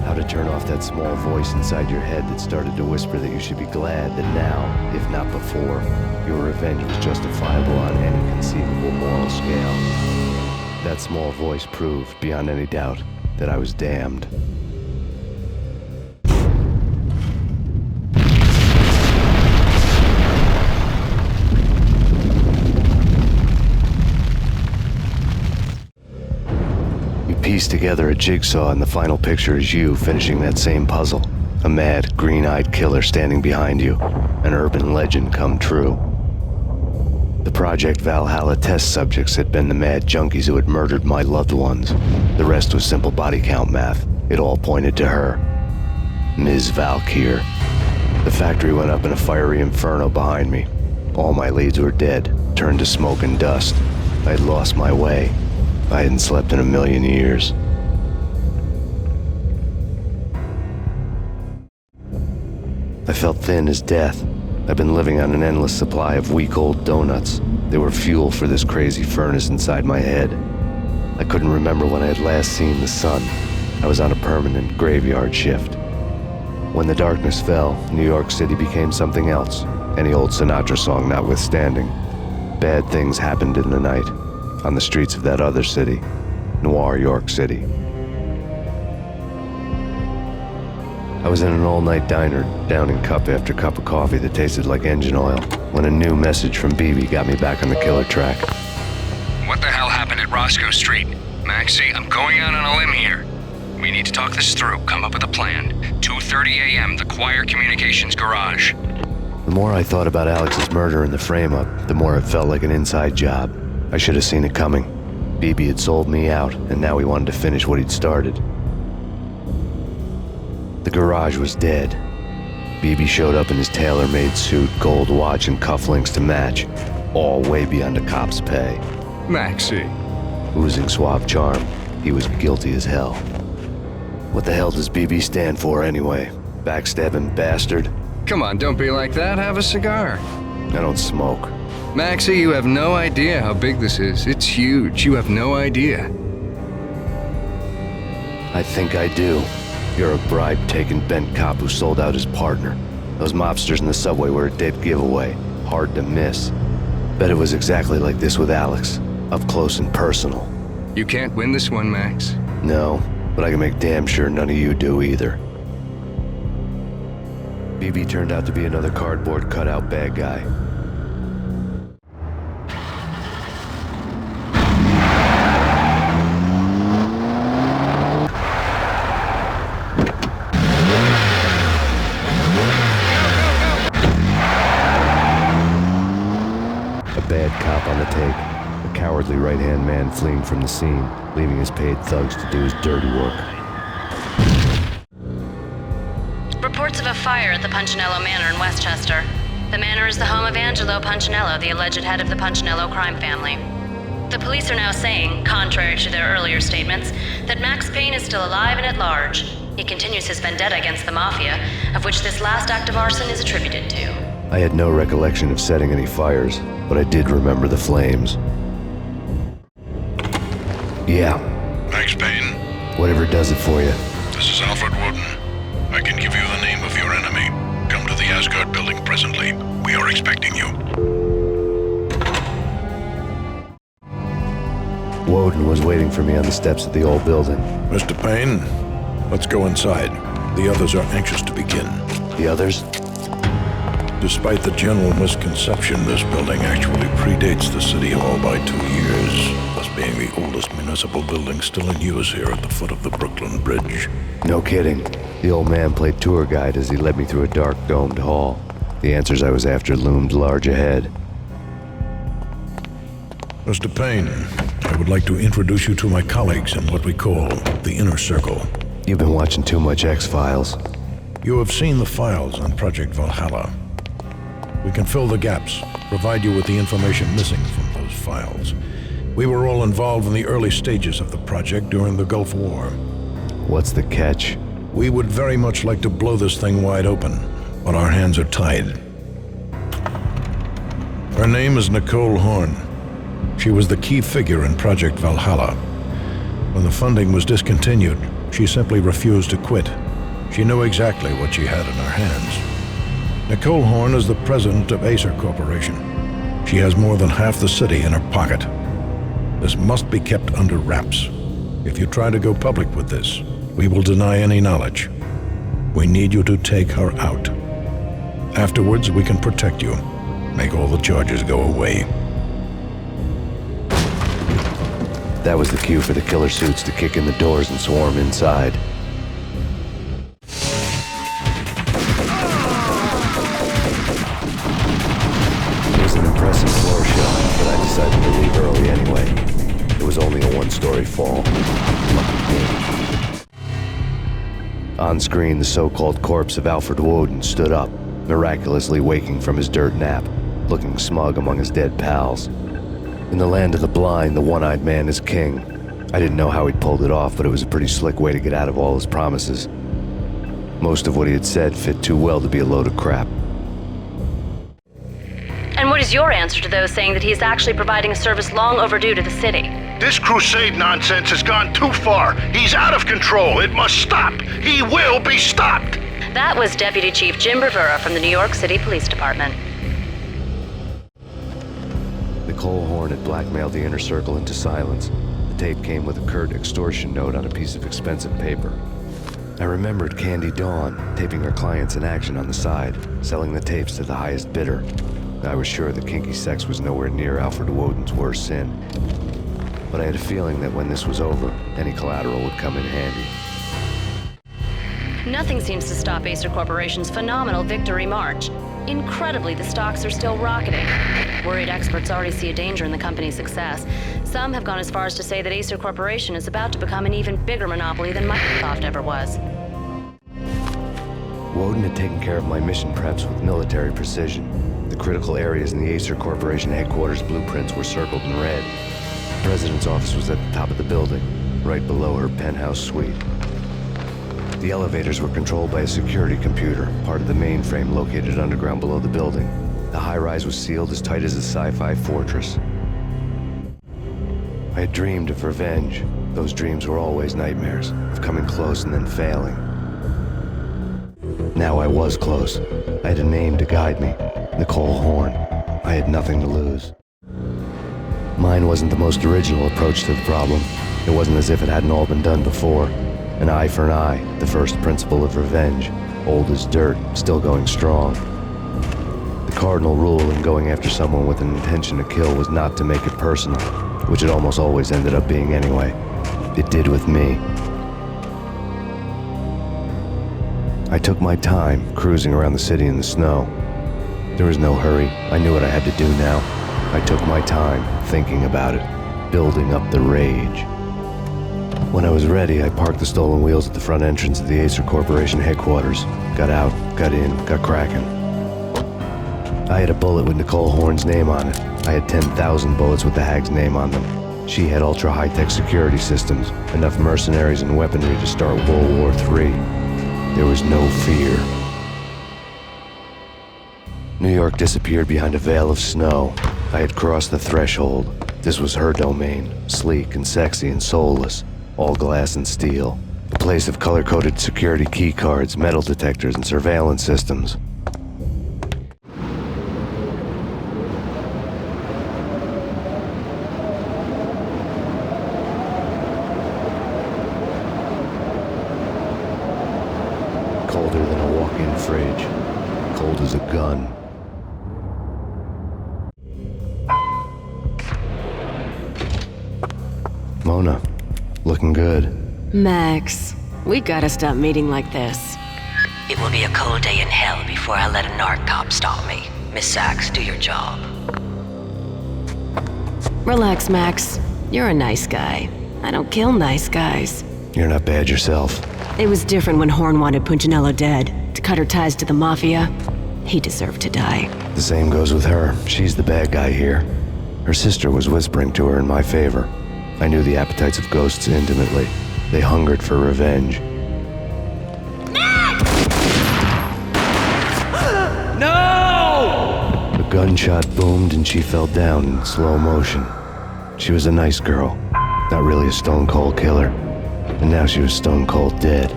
How to turn off that small voice inside your head that started to whisper that you should be glad that now, if not before, your revenge was justifiable on any conceivable moral scale. That small voice proved, beyond any doubt, that I was damned. Piece together a jigsaw, and the final picture is you finishing that same puzzle. A mad, green-eyed killer standing behind you. An urban legend come true. The Project Valhalla test subjects had been the mad junkies who had murdered my loved ones. The rest was simple body count math. It all pointed to her. Ms. Valkyr. The factory went up in a fiery inferno behind me. All my leads were dead, turned to smoke and dust. I had lost my way. I hadn't slept in a million years. I felt thin as death. I'd been living on an endless supply of week-old donuts. They were fuel for this crazy furnace inside my head. I couldn't remember when I had last seen the sun. I was on a permanent graveyard shift. When the darkness fell, New York City became something else, any old Sinatra song notwithstanding. Bad things happened in the night. On the streets of that other city, Noir York City. I was in an all-night diner, downing cup after cup of coffee that tasted like engine oil, when a new message from BB got me back on the killer track. What the hell happened at Roscoe Street? Maxie, I'm going out on a limb here. We need to talk this through, come up with a plan. 2:30 a.m., the Choir Communications Garage. The more I thought about Alex's murder and the frame-up, the more it felt like an inside job. I should have seen it coming. BB had sold me out, and now he wanted to finish what he'd started. The garage was dead. BB showed up in his tailor-made suit, gold watch, and cufflinks to match, all way beyond a cop's pay. Maxie. Oozing suave charm, he was guilty as hell. What the hell does BB stand for anyway? Backstabbing bastard? Come on, don't be like that. Have a cigar. I don't smoke. Maxie, you have no idea how big this is. It's huge. You have no idea. I think I do. You're a bribe-taking bent cop who sold out his partner. Those mobsters in the subway were a dead giveaway. Hard to miss. Bet it was exactly like this with Alex. Up close and personal. You can't win this one, Max. No, but I can make damn sure none of you do either. BB turned out to be another cardboard cutout bad guy. Bad cop on the take, a cowardly right-hand man fleeing from the scene, leaving his paid thugs to do his dirty work. Reports of a fire at the Punchinello Manor in Westchester. The manor is the home of Angelo Punchinello, the alleged head of the Punchinello crime family. The police are now saying, contrary to their earlier statements, that Max Payne is still alive and at large. He continues his vendetta against the Mafia, of which this last act of arson is attributed to. I had no recollection of setting any fires, but I did remember the flames. Yeah. Max Payne? Whatever does it for you. This is Alfred Woden. I can give you the name of your enemy. Come to the Asgard building presently. We are expecting you. Woden was waiting for me on the steps of the old building. Mr. Payne, let's go inside. The others are anxious to begin. The others? Despite the general misconception, this building actually predates the City Hall by 2 years, thus being the oldest municipal building still in use here at the foot of the Brooklyn Bridge. No kidding. The old man played tour guide as he led me through a dark domed hall. The answers I was after loomed large ahead. Mr. Payne, I would like to introduce you to my colleagues in what we call the Inner Circle. You've been watching too much X-Files. You have seen the files on Project Valhalla. We can fill the gaps, provide you with the information missing from those files. We were all involved in the early stages of the project during the Gulf War. What's the catch? We would very much like to blow this thing wide open, but our hands are tied. Her name is Nicole Horn. She was the key figure in Project Valhalla. When the funding was discontinued, she simply refused to quit. She knew exactly what she had in her hands. Nicole Horn is the president of Acer Corporation. She has more than half the city in her pocket. This must be kept under wraps. If you try to go public with this, we will deny any knowledge. We need you to take her out. Afterwards, we can protect you. Make all the charges go away. That was the cue for the killer suits to kick in the doors and swarm inside. It was an impressive floor show, but I decided to leave early anyway. It was only a one-story fall. Lucky me. On screen, the so-called corpse of Alfred Woden stood up, miraculously waking from his dirt nap, looking smug among his dead pals. In the land of the blind, the one-eyed man is king. I didn't know how he'd pulled it off, but it was a pretty slick way to get out of all his promises. Most of what he had said fit too well to be a load of crap. And what is your answer to those saying that he's actually providing a service long overdue to the city? This crusade nonsense has gone too far. He's out of control. It must stop. He will be stopped. That was Deputy Chief Jim Bravura from the New York City Police Department. Nicole Horn had blackmailed the inner circle into silence. The tape came with a curt extortion note on a piece of expensive paper. I remembered Candy Dawn taping her clients in action on the side, selling the tapes to the highest bidder. I was sure that kinky sex was nowhere near Alfred Woden's worst sin. But I had a feeling that when this was over, any collateral would come in handy. Nothing seems to stop Acer Corporation's phenomenal victory march. Incredibly, the stocks are still rocketing. Worried experts already see a danger in the company's success. Some have gone as far as to say that Acer Corporation is about to become an even bigger monopoly than Microsoft ever was. Woden had taken care of my mission preps with military precision. The critical areas in the Acer Corporation headquarters blueprints were circled in red. The president's office was at the top of the building, right below her penthouse suite. The elevators were controlled by a security computer, part of the mainframe located underground below the building. The high-rise was sealed as tight as a sci-fi fortress. I had dreamed of revenge. Those dreams were always nightmares, of coming close and then failing. Now I was close. I had a name to guide me, Nicole Horn. I had nothing to lose. Mine wasn't the most original approach to the problem. It wasn't as if it hadn't all been done before. An eye for an eye, the first principle of revenge. Old as dirt, still going strong. The cardinal rule in going after someone with an intention to kill was not to make it personal, which it almost always ended up being anyway. It did with me. I took my time, cruising around the city in the snow. There was no hurry. I knew what I had to do now. I took my time, thinking about it, building up the rage. When I was ready, I parked the stolen wheels at the front entrance of the Acer Corporation headquarters. Got out, got in, got cracking. I had a bullet with Nicole Horn's name on it. I had 10,000 bullets with the hag's name on them. She had ultra-high-tech security systems, enough mercenaries and weaponry to start World War III. There was no fear. New York disappeared behind a veil of snow. I had crossed the threshold. This was her domain, sleek and sexy and soulless. All glass and steel. A place of color-coded security key cards, metal detectors, and surveillance systems. Colder than a walk-in fridge. Cold as a gun. Mona. Looking good. Max, we gotta stop meeting like this. It will be a cold day in hell before I let a narc cop stop me. Miss Sachs, do your job. Relax, Max. You're a nice guy. I don't kill nice guys. You're not bad yourself. It was different when Horn wanted Punchinello dead. To cut her ties to the Mafia, he deserved to die. The same goes with her. She's the bad guy here. Her sister was whispering to her in my favor. I knew the appetites of ghosts intimately. They hungered for revenge. No! A gunshot boomed and she fell down in slow motion. She was a nice girl, not really a stone-cold killer. And now she was stone-cold dead.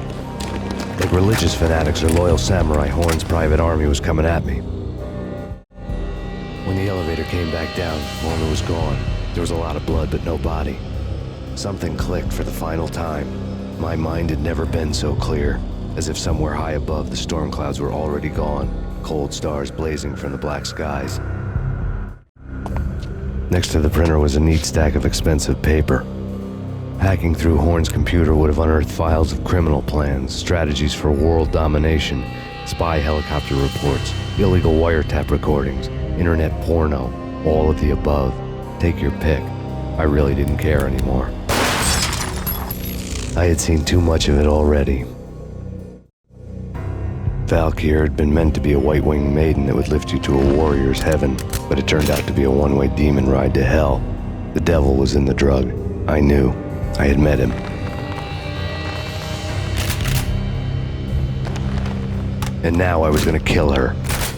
Like religious fanatics or loyal samurai, Horn's private army was coming at me. When the elevator came back down, Mona was gone. There was a lot of blood, but no body. Something clicked for the final time. My mind had never been so clear, as if somewhere high above the storm clouds were already gone, cold stars blazing from the black skies. Next to the printer was a neat stack of expensive paper. Hacking through Horn's computer would have unearthed files of criminal plans, strategies for world domination, spy helicopter reports, illegal wiretap recordings, internet porno, all of the above. Take your pick. I really didn't care anymore. I had seen too much of it already. Valkyr had been meant to be a white-winged maiden that would lift you to a warrior's heaven, but it turned out to be a one-way demon ride to hell. The devil was in the drug. I knew. I had met him. And now I was gonna kill her.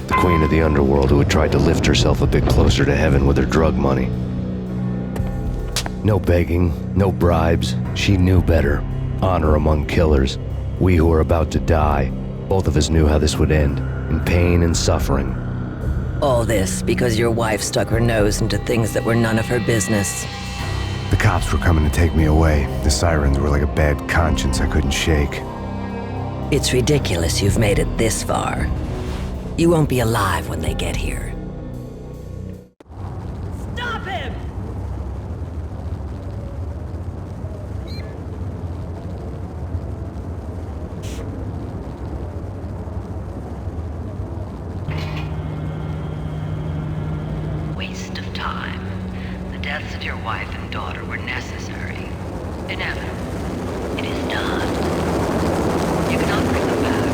The queen of the underworld who had tried to lift herself a bit closer to heaven with her drug money. No begging, no bribes. She knew better. Honor among killers. We who were about to die. Both of us knew how this would end. In pain and suffering. All this because your wife stuck her nose into things that were none of her business. The cops were coming to take me away. The sirens were like a bad conscience I couldn't shake. It's ridiculous you've made it this far. You won't be alive when they get here. Stop him! Waste of time. The deaths of your wife and daughter were necessary. Inevitable. It is done. You cannot bring them back.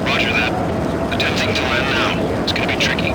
Roger that. Attempting to land now. It's gonna be tricky.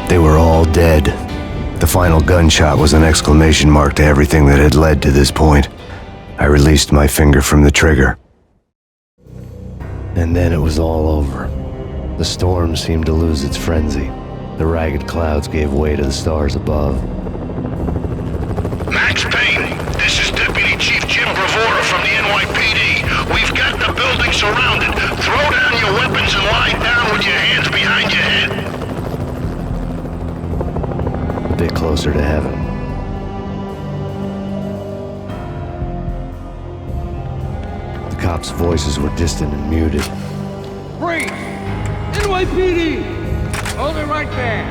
They were all dead. The final gunshot was an exclamation mark to everything that had led to this point. I released my finger from the trigger. And then it was all over. The storm seemed to lose its frenzy. The ragged clouds gave way to the stars above. Max Payne, this is Deputy Chief Jim Bravura from the NYPD. being surrounded. Throw down your weapons and lie down with your hands behind your head. A bit closer to heaven. The cops' voices were distant and muted. Freeze! NYPD! Hold it right there!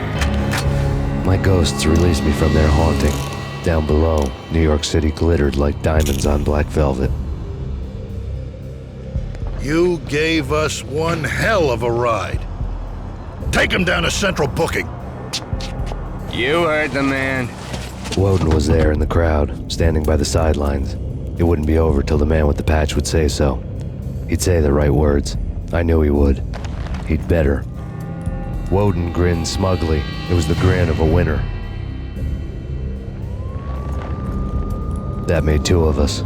My ghosts released me from their haunting. Down below, New York City glittered like diamonds on black velvet. You gave us one hell of a ride. Take him down to Central Booking. You heard the man. Woden was there in the crowd, standing by the sidelines. It wouldn't be over till the man with the patch would say so. He'd say the right words. I knew he would. He'd better. Woden grinned smugly. It was the grin of a winner. That made two of us.